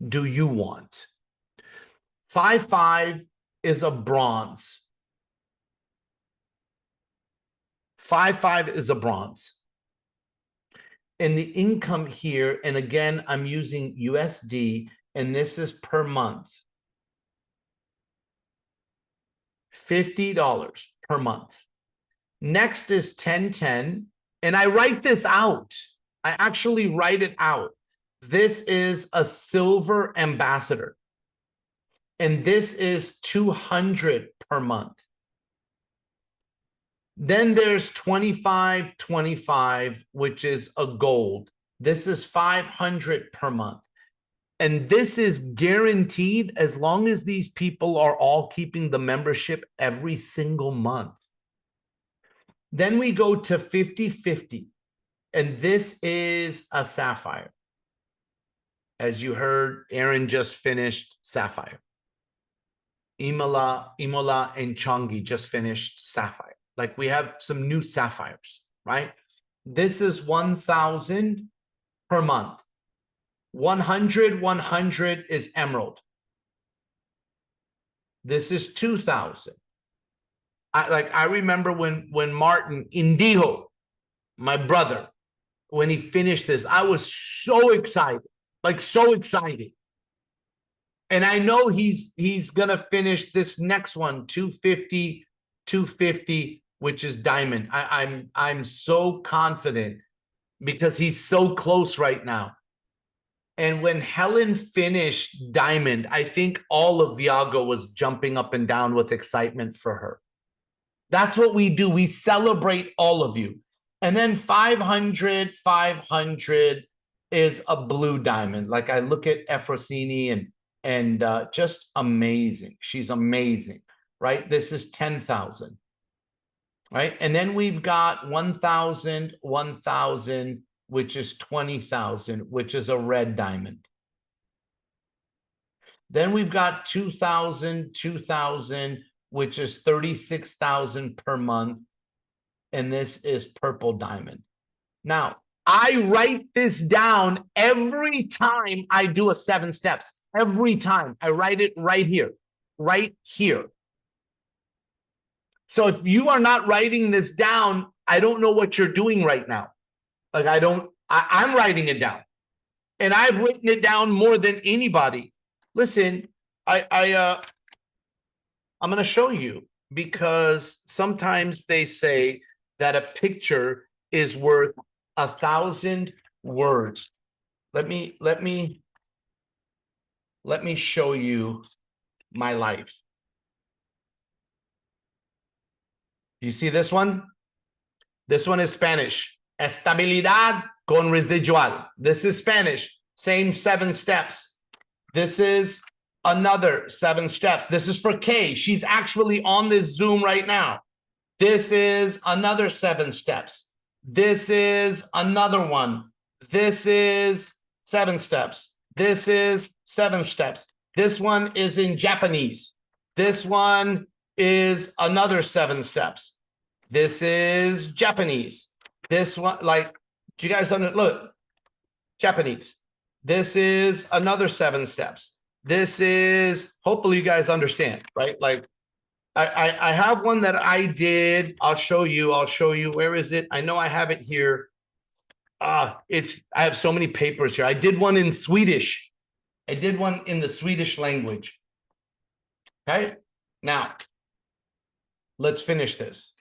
do you want? 5-5 is a bronze. 5-5 is a bronze. And the income here, and again, I'm using USD, and this is per month. $50 per month. Next is 1010, and I write this out. I actually write it out. This is a silver ambassador, and this is 200 per month. Then there's 2525, which is a gold. This is 500 per month. And this is guaranteed as long as these people are all keeping the membership every single month. Then we go to 50-50, and this is a sapphire. As you heard, Aaron just finished sapphire. Imola and Changi just finished sapphire. Like, we have some new sapphires, right? This is 1,000 per month. 100 is emerald. This is 2,000. I remember when Martin Indigo, my brother, when he finished this, I was so excited, like so excited. And I know he's gonna finish this next one, 250, which is diamond. I'm so confident because he's so close right now. And when Helen finished diamond, I think all of Viago was jumping up and down with excitement for her. That's what we do. We celebrate all of you. And then 500 is a blue diamond. Like, I look at Efrosini, and and just amazing. She's amazing, right? This is 10,000, right? And then we've got 1,000, 1,000, which is 20,000, which is a red diamond. Then we've got 2,000, 2,000, which is 36,000 per month. And this is purple diamond. Now, I write this down every time I do a 7 steps. Every time I write it right here, right here. So if you are not writing this down, I don't know what you're doing right now. Like I'm writing it down. And I've written it down more than anybody. Listen, I'm going to show you, because sometimes they say that a picture is worth 1,000 words. Let me show you my life. You see this one? This one is Spanish. Estabilidad con residual. This is Spanish. Same 7 steps. This is another 7 steps. This is for Kay. She's actually on this Zoom right now. This is another 7 steps. This is another one. This is 7 steps. This is 7 steps. This one is in Japanese. This one is another 7 steps. This is Japanese. This one, like, do you guys look? Japanese. This is another 7 steps. This is, hopefully you guys understand, right? Like, I have one that I did. I'll show you. Where is it? I know I have it here. I have so many papers here. I did one in Swedish. I did one in the Swedish language. Okay. Now, let's finish this.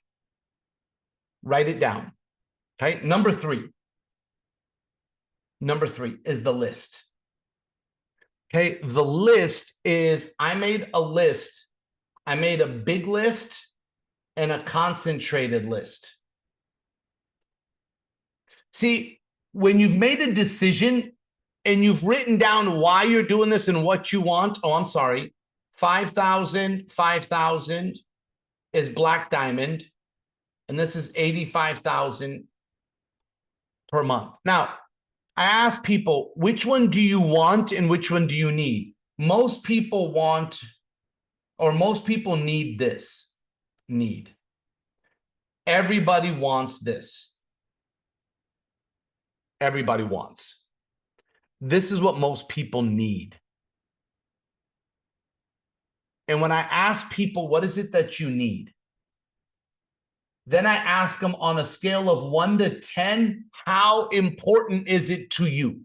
Write it down. Okay. Number 3 is the list. Okay. The list is, I made a list. I made a big list and a concentrated list. See, when you've made a decision and you've written down why you're doing this and what you want, 5,000, 5,000 is black diamond, and this is 85,000 per month. Now, I ask people, which one do you want and which one do you need? Most people want, or most people need this. Need. Everybody wants this. Everybody wants. This is what most people need. And when I ask people, what is it that you need? Then I ask them on a scale of 1 to 10, how important is it to you?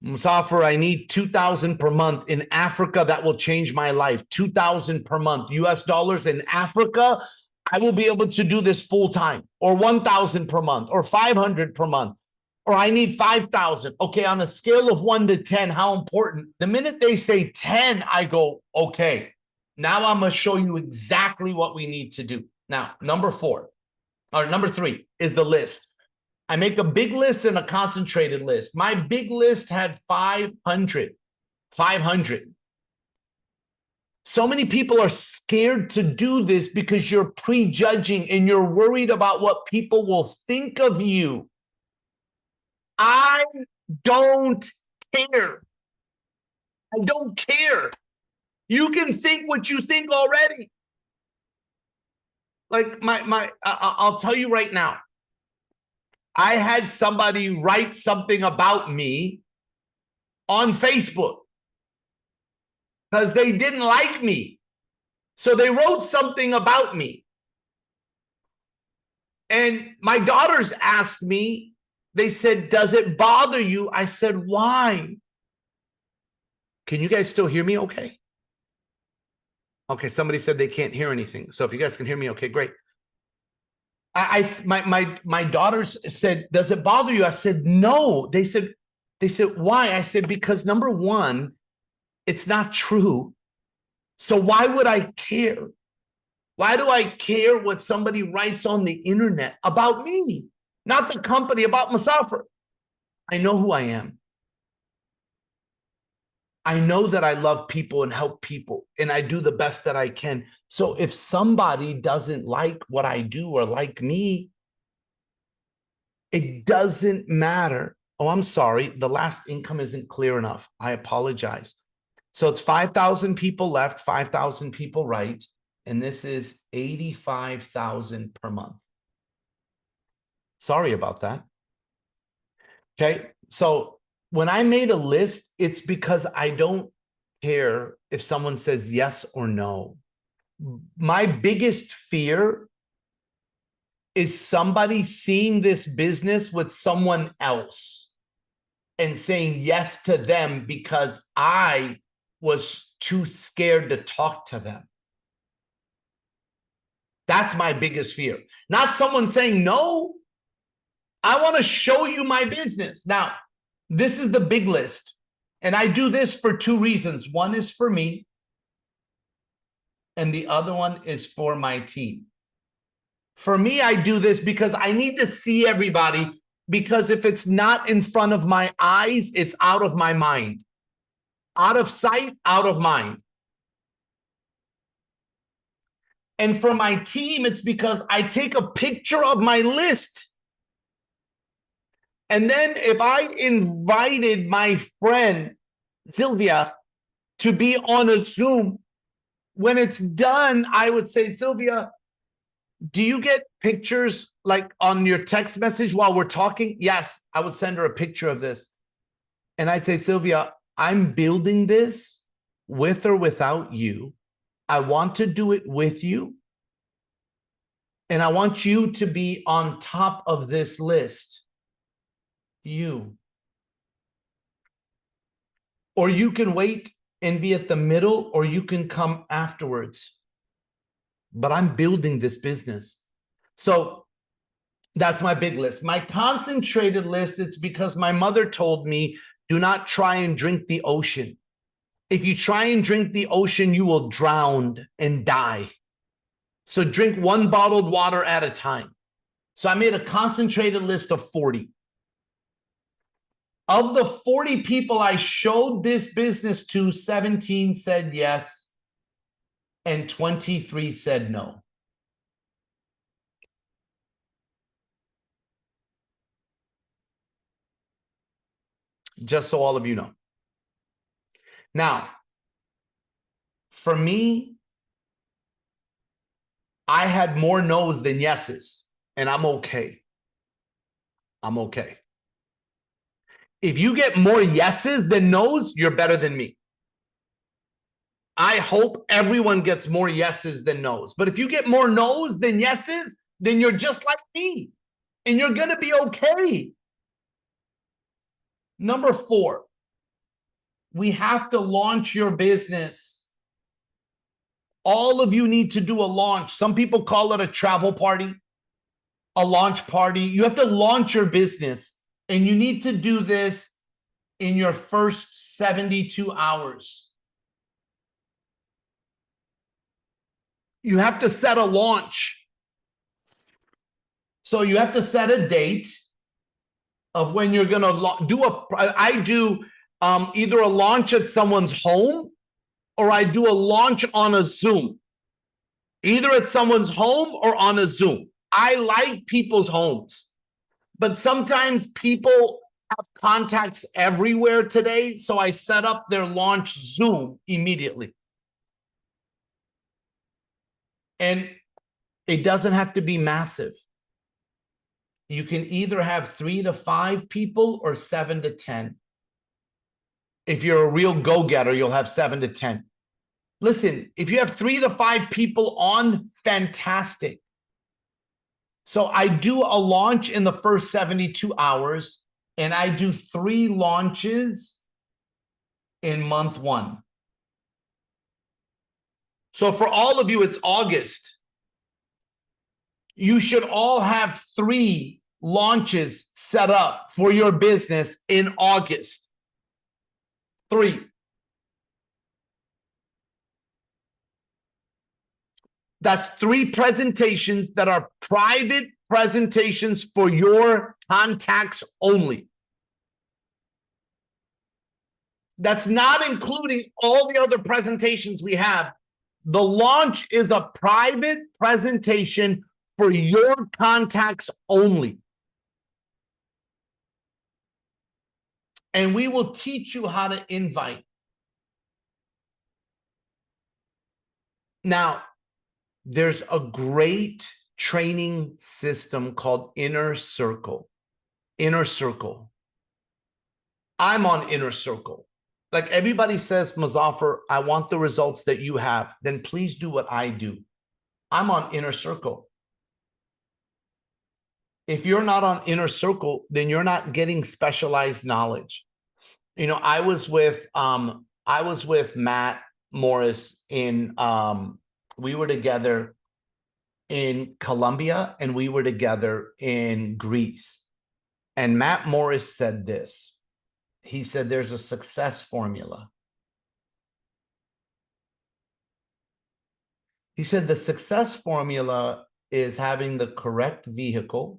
Muzafer, I need 2,000 per month in Africa. That will change my life. 2,000 per month, US dollars in Africa. I will be able to do this full time, or 1,000 per month, or 500 per month, or I need 5,000. Okay, on a scale of 1 to 10, how important? The minute they say 10, I go, okay, now I'm going to show you exactly what we need to do. Now, number 3 is the list. I make a big list and a concentrated list. My big list had 500. So many people are scared to do this because you're prejudging and you're worried about what people will think of you. I don't care. I don't care. You can think what you think already. Like I'll tell you right now. I had somebody write something about me on Facebook because they didn't like me. So they wrote something about me. And my daughters asked me, they said, does it bother you? I said, why? Can you guys still hear me okay? Okay, somebody said they can't hear anything. So if you guys can hear me, okay, great. My daughters said, does it bother you? I said, no. They said, why? I said, because number 1, it's not true. So why would I care? Why do I care what somebody writes on the internet about me? Not the company, about Muzafer. I know who I am. I know that I love people and help people, and I do the best that I can. So if somebody doesn't like what I do or like me, it doesn't matter. Oh, I'm sorry. The last income isn't clear enough. I apologize. So it's 5,000 people left, 5,000 people right. And this is 85,000 per month. Sorry about that. Okay. So when I made a list, it's because I don't care if someone says yes or no. My biggest fear is somebody seeing this business with someone else and saying yes to them because I was too scared to talk to them. That's my biggest fear. Not someone saying no. I want to show you my business. Now, this is the big list. And I do this for two reasons. One is for me, and the other one is for my team. For me, I do this because I need to see everybody, because if it's not in front of my eyes, it's out of my mind. Out of sight, out of mind. And for my team, it's because I take a picture of my list. And then if I invited my friend, Sylvia, to be on a Zoom, when it's done, I would say, Sylvia, do you get pictures like on your text message while we're talking? Yes, I would send her a picture of this. And I'd say, Sylvia, I'm building this with or without you. I want to do it with you. And I want you to be on top of this list. You. Or you can wait and be at the middle, or you can come afterwards. But I'm building this business. So that's my big list. My concentrated list, it's because my mother told me, do not try and drink the ocean. If you try and drink the ocean, you will drown and die. So drink one bottled water at a time. So I made a concentrated list of 40. Of the 40 people I showed this business to, 17 said yes, and 23 said no. Just so all of you know. Now, for me, I had more no's than yeses, and I'm okay. I'm okay. If you get more yeses than no's, you're better than me. I hope everyone gets more yeses than no's. But if you get more no's than yeses, then you're just like me, and you're going to be okay. Number 4, we have to launch your business. All of you need to do a launch. Some people call it a travel party, a launch party. You have to launch your business, and you need to do this in your first 72 hours. You have to set a launch. So you have to set a date of when you're going to do I do either a launch at someone's home, or I do a launch on a Zoom, either at someone's home or on a Zoom. I like people's homes, but sometimes people have contacts everywhere today. So I set up their launch Zoom immediately. And it doesn't have to be massive. You can either have 3 to 5 people or 7 to 10. If you're a real go-getter, you'll have 7 to 10. Listen, if you have 3 to 5 people on, fantastic. So I do a launch in the first 72 hours, and I do 3 launches in month 1. So for all of you, it's August. You should all have 3 launches set up for your business in August. 3. That's 3 presentations that are private presentations for your contacts only. That's not including all the other presentations we have. The launch is a private presentation for your contacts only. And we will teach you how to invite. Now, there's a great training system called Inner Circle. Inner Circle. I'm on Inner Circle. Like everybody says, Muzafer, I want the results that you have. Then please do what I do. I'm on Inner Circle. If you're not on Inner Circle, then you're not getting specialized knowledge. You know, I was with Matt Morris in we were together in Colombia and we were together in Greece. And Matt Morris said this. He said there's a success formula. He said the success formula is having the correct vehicle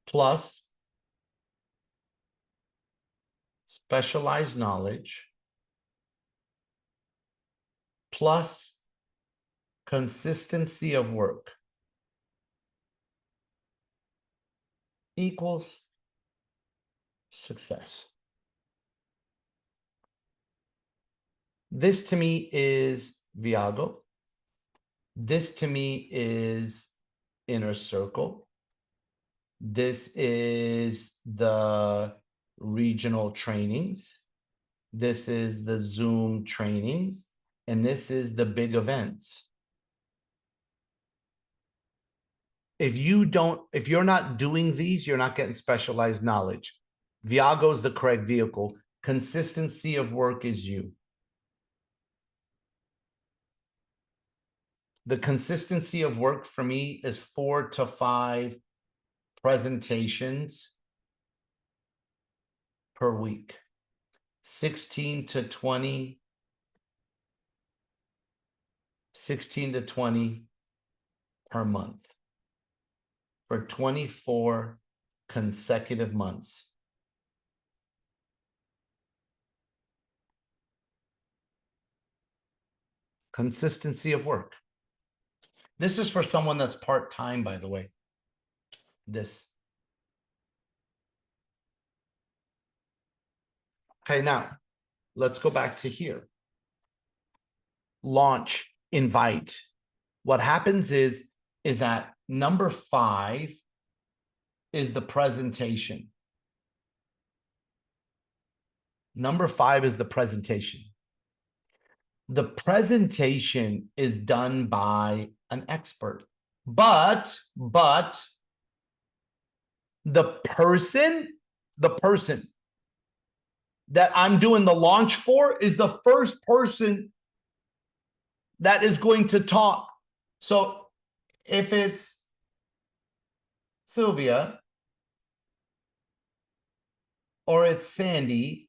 plus specialized knowledge plus consistency of work equals success. This to me is Viago. This to me is Inner Circle. This is the regional trainings. This is the Zoom trainings. And this is the big events. If you're not doing these, you're not getting specialized knowledge. Viago is the correct vehicle. Consistency of work is you. The consistency of work for me is 4 to 5 presentations per week. 16 to 20 per month for 24 consecutive months. Consistency of work. This is for someone that's part-time, by the way. This. Okay, now let's go back to here. Launch, invite. What happens is that number 5 is the presentation. Number 5 is the presentation. The presentation is done by an expert, but the person that I'm doing the launch for is the first person that is going to talk. So if it's Sylvia or it's Sandy,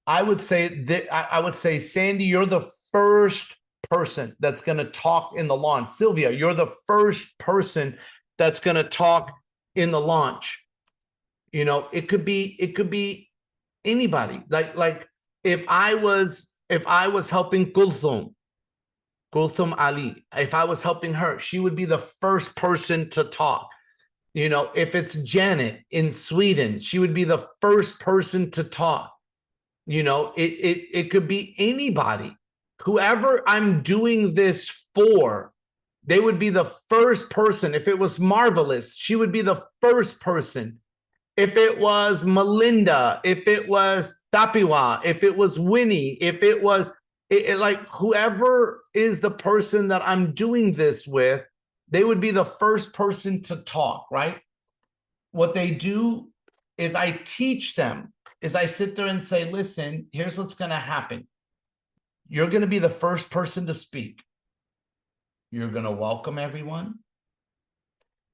I would say, Sandy, you're the first person that's going to talk in the launch. Sylvia, you're the first person that's going to talk in the launch. You know, it could be anybody. Like if I was helping Kulthum Ali, if I was helping her, she would be the first person to talk. You know, if it's Janet in Sweden, she would be the first person to talk. You know, it could be anybody. Whoever I'm doing this for, they would be the first person. If it was Marvelous, she would be the first person. If it was Melinda, if it was Tapiwa, if it was Winnie, if it was like whoever is the person that I'm doing this with, they would be the first person to talk, right? What they do is I teach them. Is I sit there and say, listen, here's what's going to happen. You're going to be the first person to speak. You're going to welcome everyone.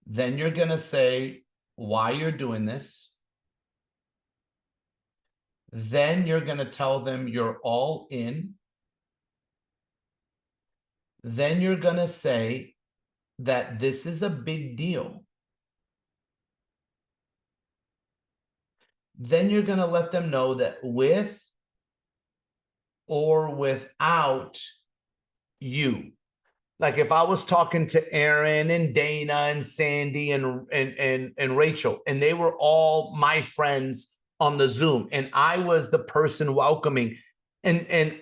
Then you're going to say why you're doing this. Then you're going to tell them you're all in. Then you're going to say that this is a big deal. then you're going to let them know that with or without you. Like if I was talking to Aaron and Dana and Sandy and Rachel, and they were all my friends on the Zoom, and I was the person welcoming, and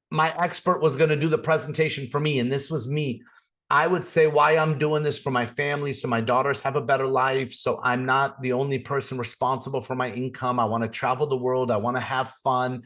my expert was going to do the presentation for me, and this was me, I would say why I'm doing this for my family, so my daughters have a better life, so I'm not the only person responsible for my income. I want to travel the world. I want to have fun.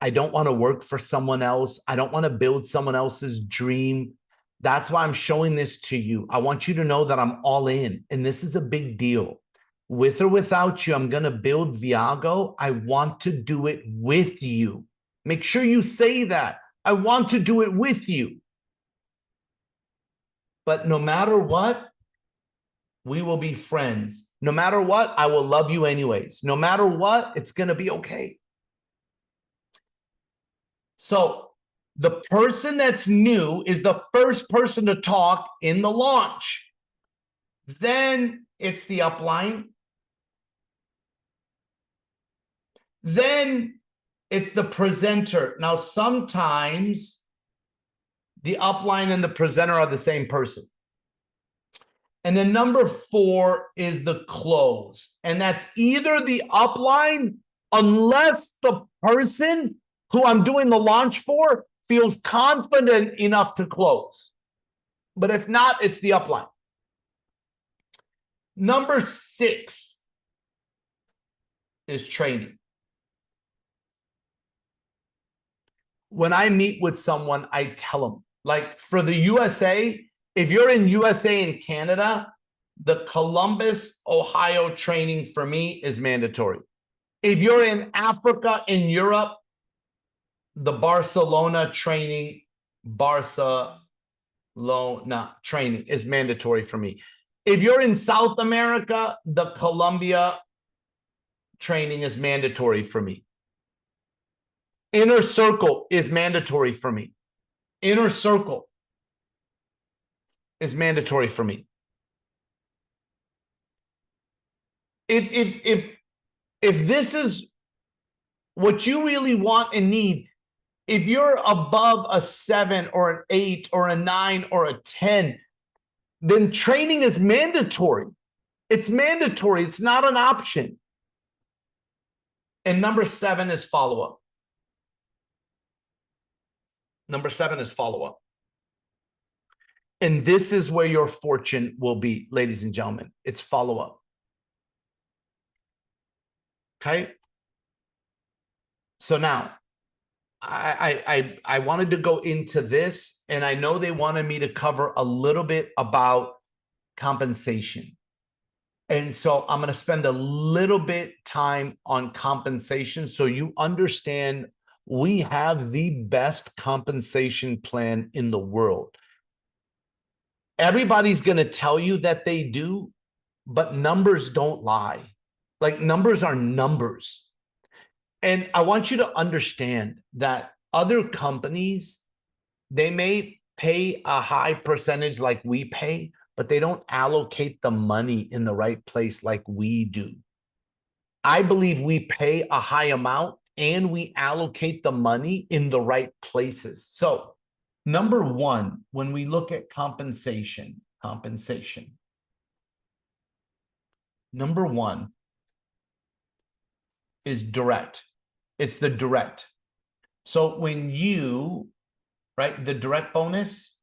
I don't want to work for someone else. I don't want to build someone else's dream. That's why I'm showing this to you. I want you to know that I'm all in, and this is a big deal. With or without you, I'm going to build Viago. I want to do it with you. Make sure you say that. I want to do it with you. But no matter what, we will be friends. No matter what, I will love you anyways. No matter what, it's going to be okay. So the person that's new is the first person to talk in the launch. Then it's the upline. Then it's the presenter. Now, sometimes the upline and the presenter are the same person. And then number 4 is the close. And that's either the upline, unless the person who I'm doing the launch for feels confident enough to close. But if not, it's the upline. Number 6 is training. When I meet with someone, I tell them, like for the USA, if you're in USA and Canada, the Columbus, Ohio training for me is mandatory. If you're in Africa and Europe, the Barcelona training is mandatory for me. If you're in South America, the Colombia training is mandatory for me. Inner Circle is mandatory for me. Inner Circle is mandatory for me. If this is what you really want and need, if you're above a 7 or an 8 or a 9 or a 10, then training is mandatory. It's mandatory. It's not an option. And number 7 is follow-up. Number 7 is follow-up. And this is where your fortune will be, ladies and gentlemen. It's follow-up. Okay? So now, I wanted to go into this, and I know they wanted me to cover a little bit about compensation. And so I'm going to spend a little bit time on compensation so you understand we have the best compensation plan in the world. Everybody's going to tell you that they do, but numbers don't lie. Like numbers are numbers. And I want you to understand that other companies, they may pay a high percentage like we pay, but they don't allocate the money in the right place like we do. I believe we pay a high amount and we allocate the money in the right places. So, number 1, when we look at compensation, number 1 is direct. It's the direct. So when you, right, the direct bonus,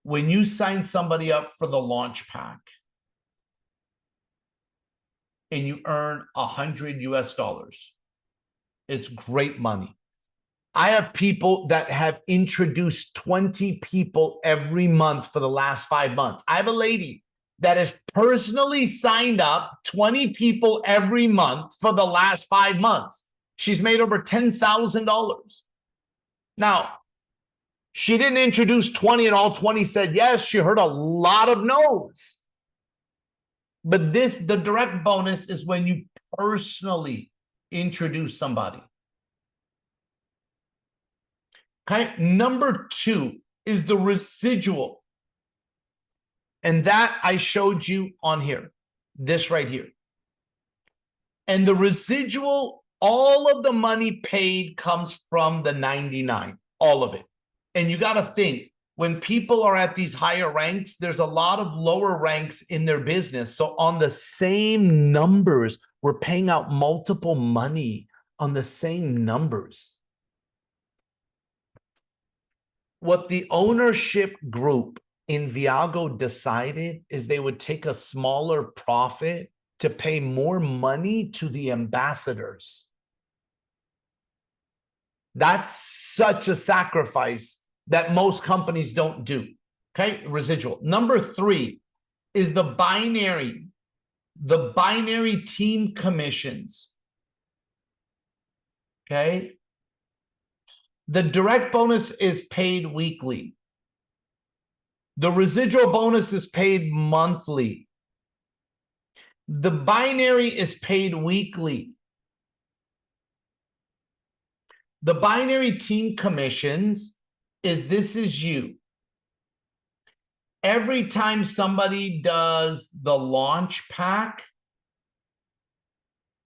when you sign somebody up for the launch pack and you earn $100 US, it's great money. I have people that have introduced 20 people every month for the last 5 months. I have a lady that has personally signed up 20 people every month for the last 5 months. She's made over $10,000. Now, she didn't introduce 20 and all 20 said yes. She heard a lot of no's. But the direct bonus is when you personally introduce somebody. Okay, number 2 is the residual. And that I showed you on here, this right here. And the residual, all of the money paid comes from the 99, all of it. And you got to think, when people are at these higher ranks, there's a lot of lower ranks in their business. So on the same numbers, we're paying out multiple money on the same numbers. What the ownership group in Viago decided is they would take a smaller profit to pay more money to the ambassadors. That's such a sacrifice that most companies don't do. Okay, residual. Number 3 is the binary team commissions. Okay. The direct bonus is paid weekly. The residual bonus is paid monthly. The binary is paid weekly. The binary team commissions this is you. Every time somebody does the launch pack,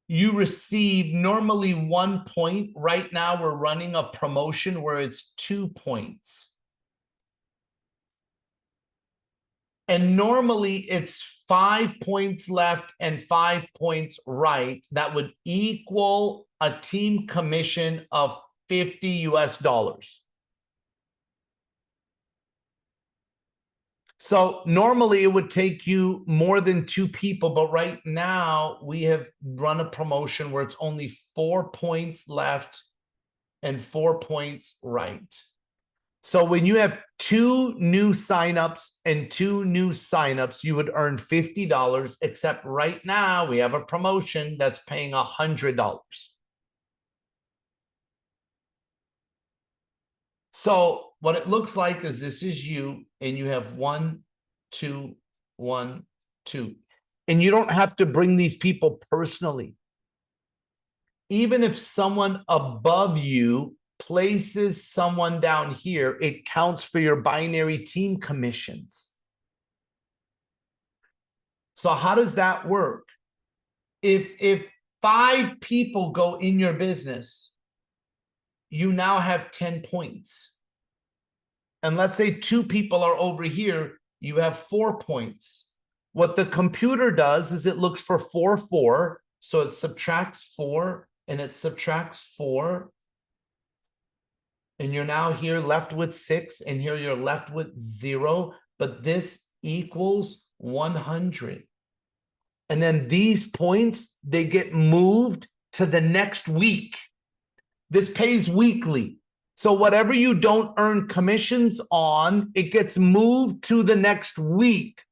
you receive normally 1 point. Right now, we're running a promotion where it's 2 points. And normally it's 5 points left and 5 points right. That would equal a team commission of $50. So normally it would take you more than 2 people, but right now we have run a promotion where it's only 4 points left and 4 points right. So when you have 2 new signups and 2 new signups, you would earn $50, except right now we have a promotion that's paying $100. So what it looks like is this is you, and you have 1, 2, 1, 2. And you don't have to bring these people personally. Even if someone above you places someone down here, it counts for your binary team commissions. So how does that work? If 5 people go in your business, you now have 10 points. And let's say 2 people are over here, you have 4 points. What the computer does is it looks for 4, 4. So it subtracts 4 and it subtracts 4. And you're now here left with 6, and here you're left with 0. But this equals 100. And then these points, they get moved to the next week. This pays weekly. So whatever you don't earn commissions on, it gets moved to the next week.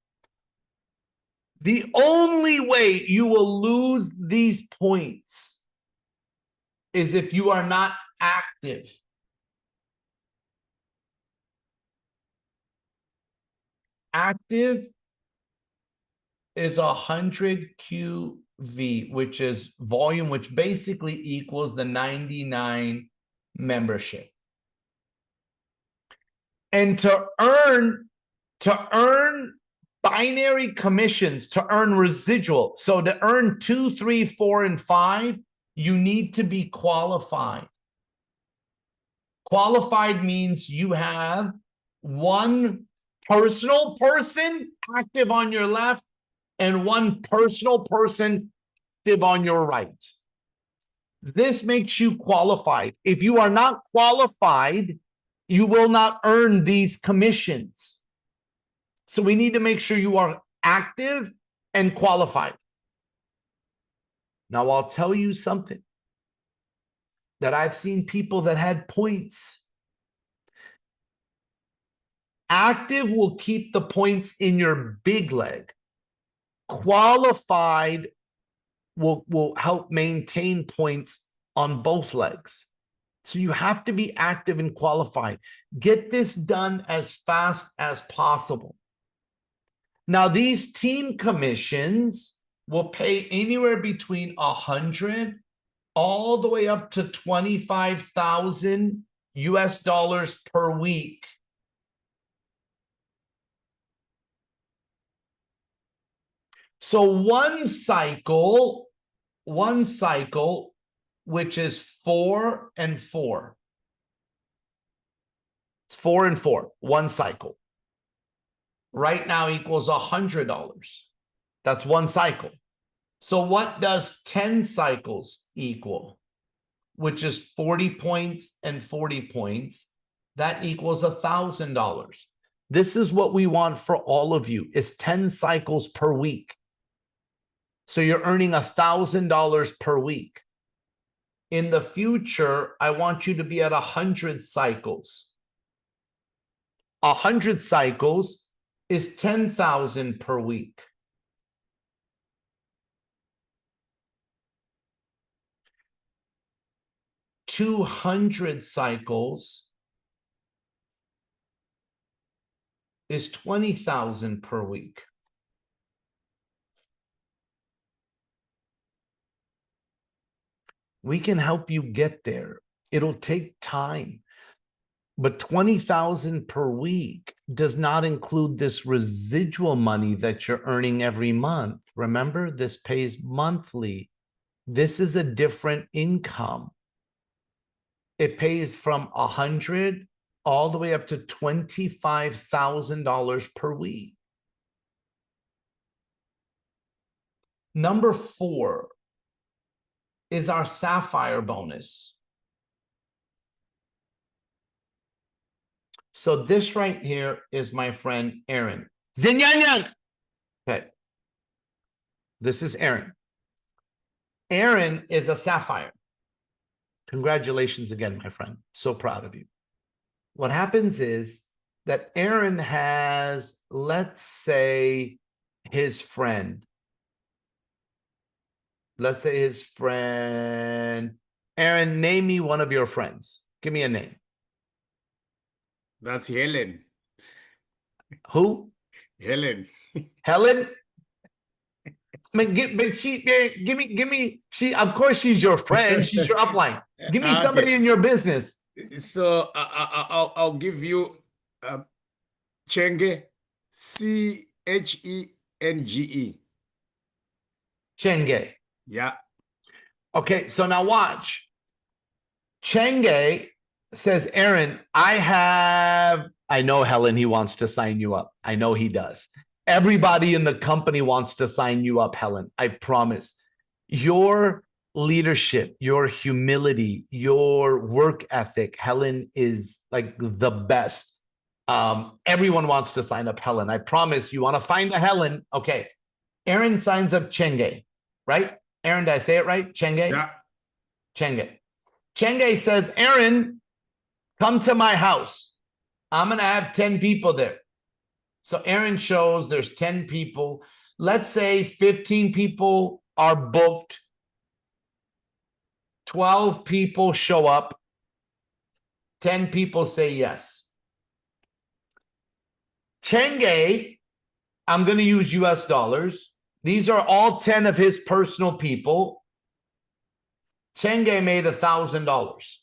The only way you will lose these points is if you are not active. Active is 100 QV, which is volume, which basically equals the 99 membership. And to earn binary commissions, to earn residual, so to earn 2, 3, 4, and 5, you need to be qualified. Qualified means you have 1 personal person active on your left and 1 personal person active on your right. This makes you qualified. If you are not qualified, you will not earn these commissions. So we need to make sure you are active and qualified. Now, I'll tell you something that I've seen people that had points. Active will keep the points in your big leg. Qualified will help maintain points on both legs. So you have to be active and qualified. Get this done as fast as possible. Now, these team commissions will pay anywhere between 100 all the way up to 25,000 US dollars per week. So one cycle one cycle, which is 4 and 4. 4 and 4, one cycle. Right now equals $100. That's one cycle. So what does 10 cycles equal? Which is 40 points and 40 points. That equals $1,000. This is what we want for all of you, is 10 cycles per week. So you're earning $1,000 per week. In the future, I want you to be at 100 cycles. 100 cycles is 10,000 per week. $200 cycles is 20,000 per week. We can help you get there. It'll take time. But 20,000 per week does not include this residual money that you're earning every month. Remember, this pays monthly. This is a different income. It pays from 100 all the way up to $25,000 per week. Number 4 is our Sapphire bonus. So this right here is my friend Aaron. Zinyanyan. Okay. This is Aaron. Aaron is a Sapphire. Congratulations again, my friend. So proud of you. What happens is that Aaron has, let's say, his friend. Let's say his friend. Aaron, name me one of your friends. Give me a name. That's Helen. Who? Helen. Helen? I mean, give me, she, of course she's your friend. She's your upline. Give me somebody in your business. So I'll give you Chenge, Chenge. Chenge. Yeah. Okay, so now watch. Chenge says, Aaron, I know Helen, he wants to sign you up. I know he does. Everybody in the company wants to sign you up, Helen. I promise. Your leadership, your humility, your work ethic, Helen is like the best. Everyone wants to sign up Helen. I promise. You want to find a Helen. Okay. Aaron signs up Chenge, right? Aaron, did I say it right? Chenge? Yeah. Chenge. Chenge says, Aaron, come to my house. I'm going to have 10 people there. So Aaron shows there's 10 people. Let's say 15 people are booked. 12 people show up. 10 people say yes. Chenge, I'm going to use US dollars. These are all 10 of his personal people. Chenge made $1,000.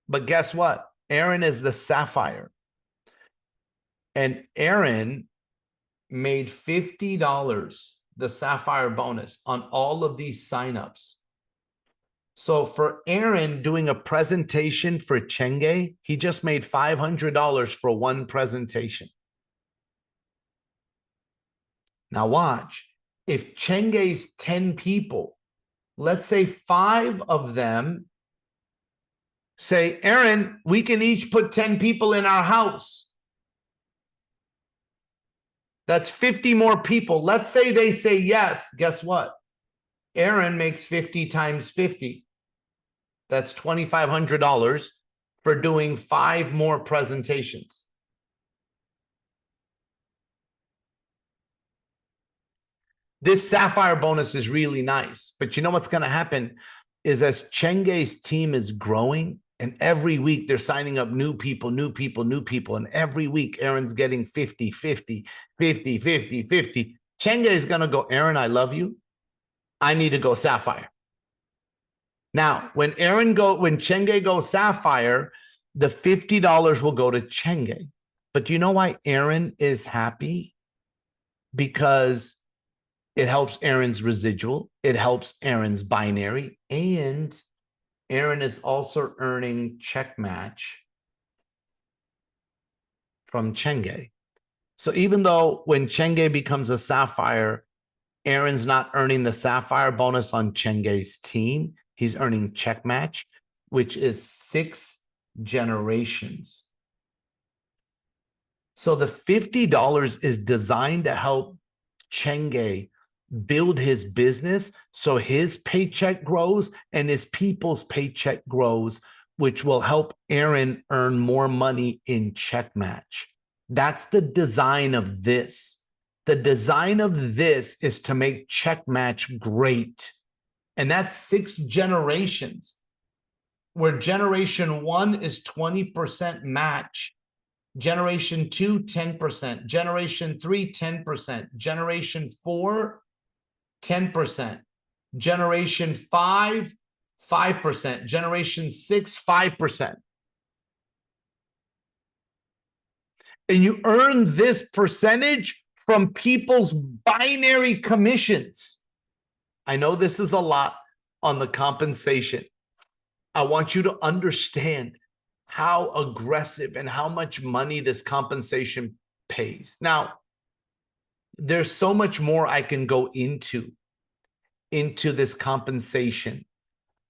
But guess what? Aaron is the Sapphire. And Aaron made $50, the Sapphire bonus, on all of these signups. So for Aaron doing a presentation for Chenge, he just made $500 for one presentation. Now watch. If Chenge's 10 people, let's say 5 of them say, Aaron, we can each put 10 people in our house. That's 50 more people. Let's say they say yes. Guess what? Aaron makes 50 times 50. That's $2,500 for doing 5 more presentations. This Sapphire bonus is really nice, but you know what's going to happen is as Chenge's team is growing, and every week they're signing up new people, and every week Aaron's getting 50, 50, 50, 50, 50. Chenge is going to go, Aaron, I love you. I need to go Sapphire. Now, when Chenge goes Sapphire, the $50 will go to Chenge. But do you know why Aaron is happy? Because It helps Aaron's residual. It helps Aaron's binary. And Aaron is also earning check match from Chenge. So even though when Chenge becomes a sapphire, Aaron's not earning the sapphire bonus on Chenge's team, he's earning check match, which is 6 generations. So the $50 is designed to help Chenge build his business so his paycheck grows and his people's paycheck grows, which will help Aaron earn more money in check match. That's the design of this. The design of this is to make check match great. And that's 6 generations, where generation 1 is 20% match. Generation 2, 10%. Generation 3, 10%. Generation 4, 10%. Generation 5, 5%. Generation 6, 5%. And you earn this percentage from people's binary commissions. I know this is a lot on the compensation. I want you to understand how aggressive and how much money this compensation pays. Now, there's so much more I can go into this compensation.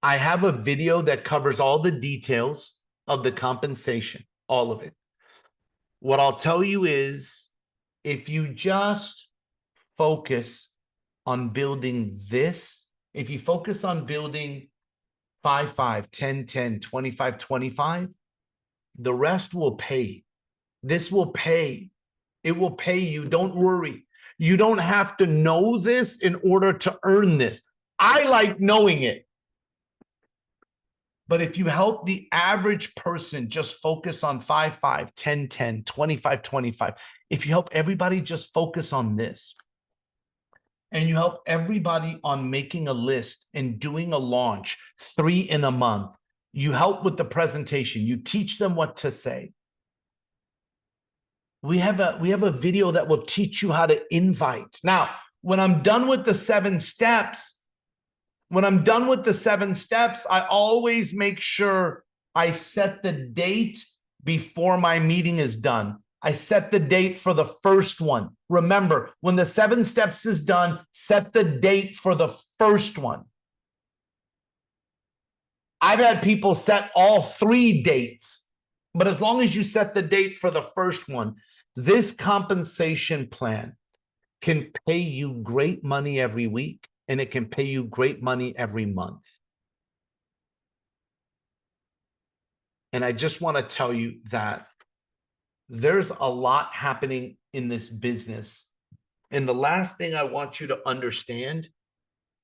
I have a video that covers all the details of the compensation, all of it. What I'll tell you is, if you just focus on building this, if you focus on building 5, 5, 10, 10, 25, 25, the rest will pay. This will pay. It will pay you. Don't worry. You don't have to know this in order to earn this. I like knowing it. But if you help the average person just focus on 5, 5, 10, 10, 25, 25, if you help everybody just focus on this, and you help everybody on making a list and doing a launch, 3 in a month, you help with the presentation, you teach them what to say. We have a video that will teach you how to invite. Now, when I'm done with the 7 steps, I always make sure I set the date before my meeting is done. I set the date for the first one. Remember, when the 7 steps is done, set the date for the first one. I've had people set all 3 dates, but as long as you set the date for the first one, this compensation plan can pay you great money every week, and it can pay you great money every month. And I just want to tell you that there's a lot happening in this business. And the last thing I want you to understand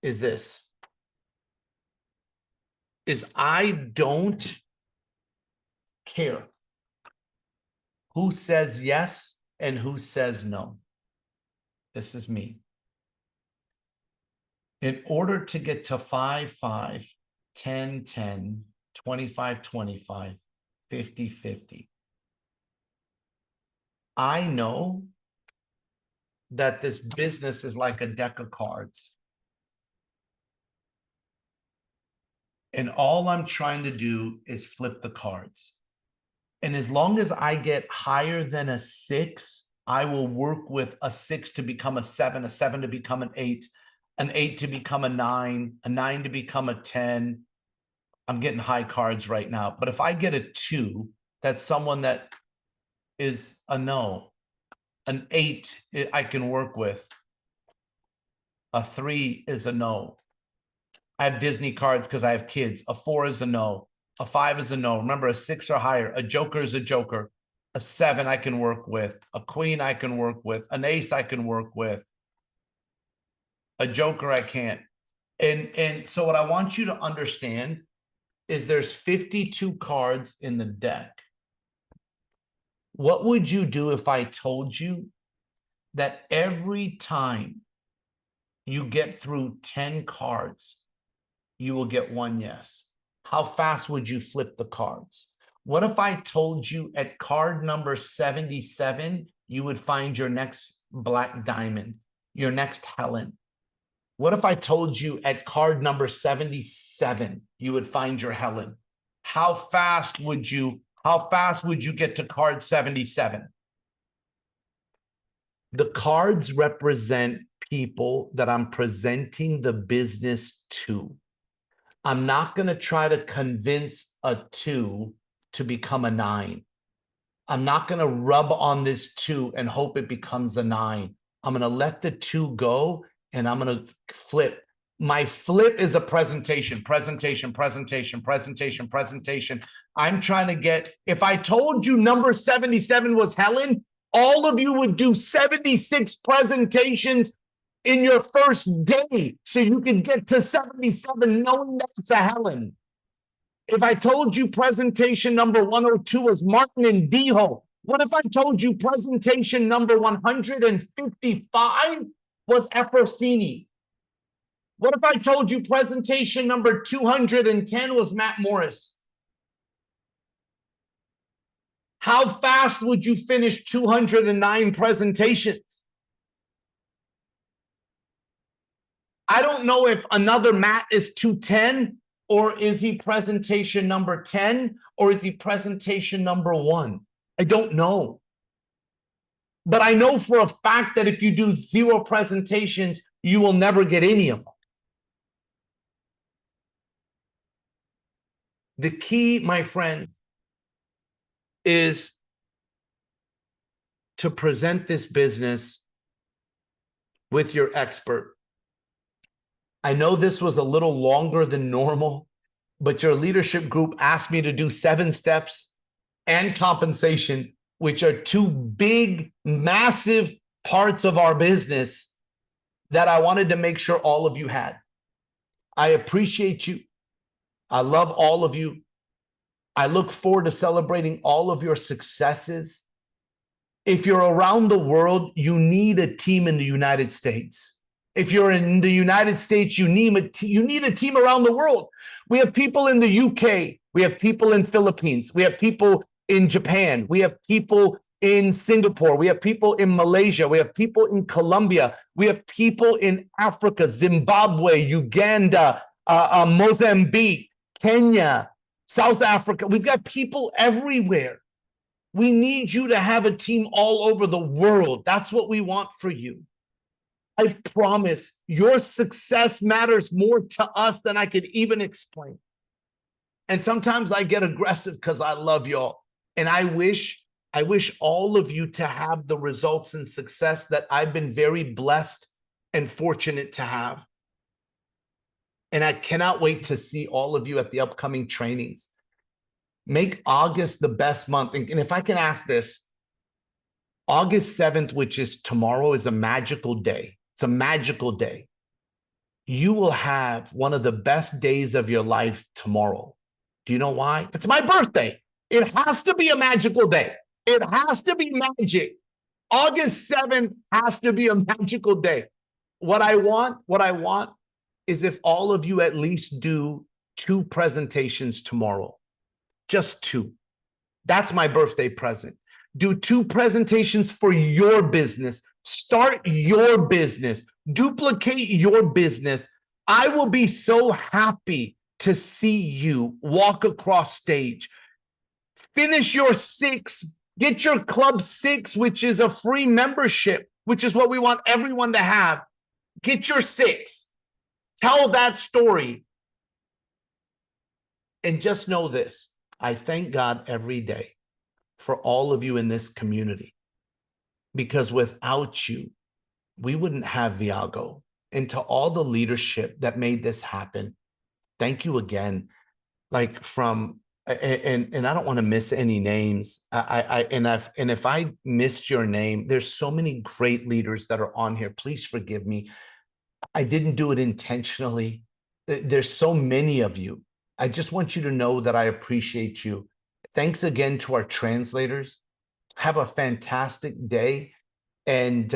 is this, is I don't care who says yes and who says no. This is me. In order to get to 5, 5, 10, 10, 25, 25, 50, 50, I know that this business is like a deck of cards. And all I'm trying to do is flip the cards. And as long as I get higher than a 6, I will work with a 6 to become a 7 to become an 8 to become a 9 to become a 10. I'm getting high cards right now. But if I get a 2, that's someone that is a no. An 8 I can work with. A 3 is a no. I have Disney cards because I have kids. A 4 is a no. A 5 is a no. Remember, a 6 or higher. A joker is a joker. A 7 I can work with. A queen I can work with. An ace I can work with. A joker I can't. And so what I want you to understand is there's 52 cards in the deck. What would you do if I told you that every time you get through 10 cards, you will get 1 yes? How fast would you flip the cards? What if I told you at card number 77, you would find your next black diamond, your next Helen, What if I told you at card number 77, you would find your Helen? How fast would you get to card 77? The cards represent people that I'm presenting the business to. I'm not going to try to convince a 2 to become a 9. I'm not going to rub on this 2 and hope it becomes a 9. I'm going to let the 2 go, and I'm going to flip. My flip is a presentation. I'm trying to get, if I told you number 77 was Helen, all of you would do 76 presentations in your first day so you can get to 77 knowing that it's a Helen. If I told you presentation number 102 was Martin and Dijo, what if I told you presentation number 155 was Efrosini? What if I told you presentation number 210 was Matt Morris? How fast would you finish 209 presentations? I don't know if another Matt is 210, or is he presentation number 10, or is he presentation number 1? I don't know. But I know for a fact that if you do 0 presentations, you will never get any of them. The key, my friends, is to present this business with your expert. I know this was a little longer than normal, but your leadership group asked me to do 7 steps and compensation, which are 2 big, massive parts of our business that I wanted to make sure all of you had. I appreciate you. I love all of you. I look forward to celebrating all of your successes. If you're around the world, you need a team in the United States. If you're in the United States, you need a team around the world. We have people in the UK. We have people in Philippines. We have people in Japan. We have people in Singapore. We have people in Malaysia. We have people in Colombia. We have people in Africa, Zimbabwe, Uganda, Mozambique, Kenya, South Africa. We've got people everywhere. We need you to have a team all over the world. That's what we want for you. I promise your success matters more to us than I could even explain. And sometimes I get aggressive because I love y'all. And I wish all of you to have the results and success that I've been very blessed and fortunate to have. And I cannot wait to see all of you at the upcoming trainings. Make August the best month. And if I can ask this, August 7th, which is tomorrow, is a magical day. It's a magical day. You will have one of the best days of your life tomorrow. Do you know why? It's my birthday. It has to be a magical day. It has to be magic. August 7th has to be a magical day. What I want is if all of you at least do 2 presentations tomorrow. Just 2. That's my birthday present. Do 2 presentations for your business. Start your business. Duplicate your business. I will be so happy to see you walk across stage. Finish your 6. Get your Club 6, which is a free membership, which is what we want everyone to have. Get your 6. Tell that story. And just know this. I thank God every day for all of you in this community, because without you, we wouldn't have Viago. And to all the leadership that made this happen, thank you again. And I don't want to miss any names. And if I missed your name, there's so many great leaders that are on here. Please forgive me. I didn't do it intentionally. There's so many of you. I just want you to know that I appreciate you. Thanks again to our translators. Have a fantastic day. And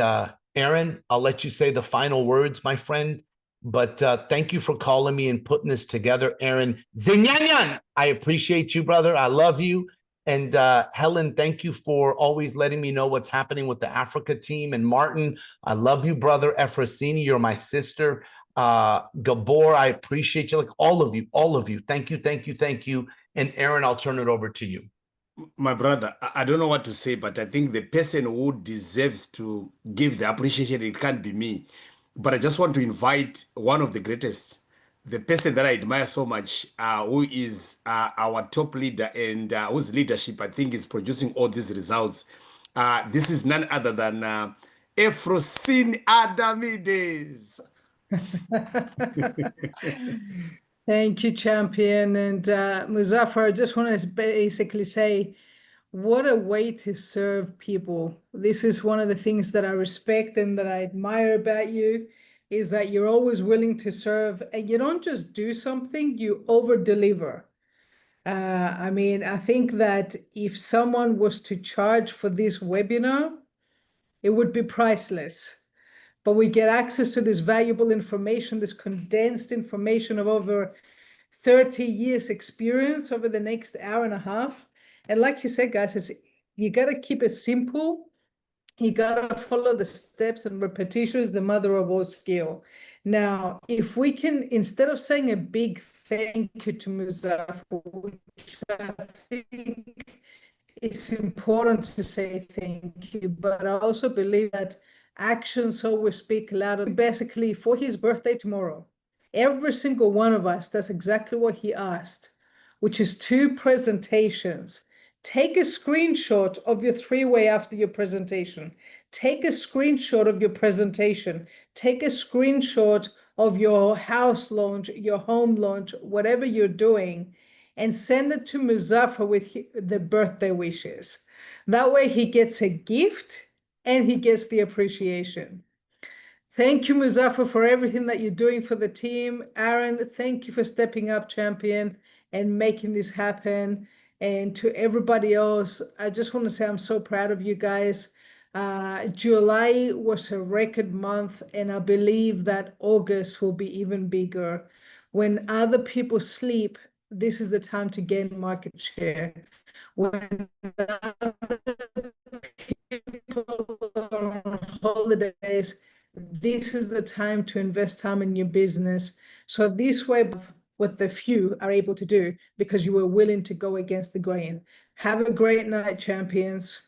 Aaron, I'll let you say the final words, my friend. But thank you for calling me and putting this together, Aaron. Zinyanyan, I appreciate you, brother. I love you. And Helen, thank you for always letting me know what's happening with the Africa team. And Martin, I love you, brother. Efrosini, you're my sister. Gabor, I appreciate you. Like all of you. Thank you, thank you, thank you. And Aaron, I'll turn it over to you. My brother, I don't know what to say, but I think the person who deserves to give the appreciation, it can't be me. But I just want to invite one of the greatest, the person that I admire so much, who is our top leader and whose leadership I think is producing all these results. This is none other than Efrosine Adamides. Thank you, champion. And Muzafer, I just want to basically say, what a way to serve people. This is one of the things that I respect and that I admire about you, is that you're always willing to serve, and you don't just do something, you over deliver. I mean, I think that if someone was to charge for this webinar, it would be priceless. But we get access to this valuable information, this condensed information of over 30 years experience over the next hour and a half. And like you said, guys, you got to keep it simple. You got to follow the steps, and repetition is the mother of all skill. Now, if we can, instead of saying a big thank you to Muzafer, which I think it's important to say thank you, but I also believe that actions always speak louder. Basically, for his birthday tomorrow, every single one of us does exactly what he asked, which is 2 presentations. Take a screenshot of your 3-way after your presentation. Take a screenshot of your presentation. Take a screenshot of your house launch, your home launch, whatever you're doing, and send it to Muzafer with the birthday wishes. That way he gets a gift and he gets the appreciation. Thank you, Muzafer, for everything that you're doing for the team. Aaron, thank you for stepping up, champion, and making this happen. And to everybody else, I just want to say I'm so proud of you guys. July was a record month, and I believe that August will be even bigger. When other people sleep, this is the time to gain market share. When other people are on holidays, this is the time to invest time in your business. So this way, what the few are able to do, because you were willing to go against the grain. Have a great night, champions.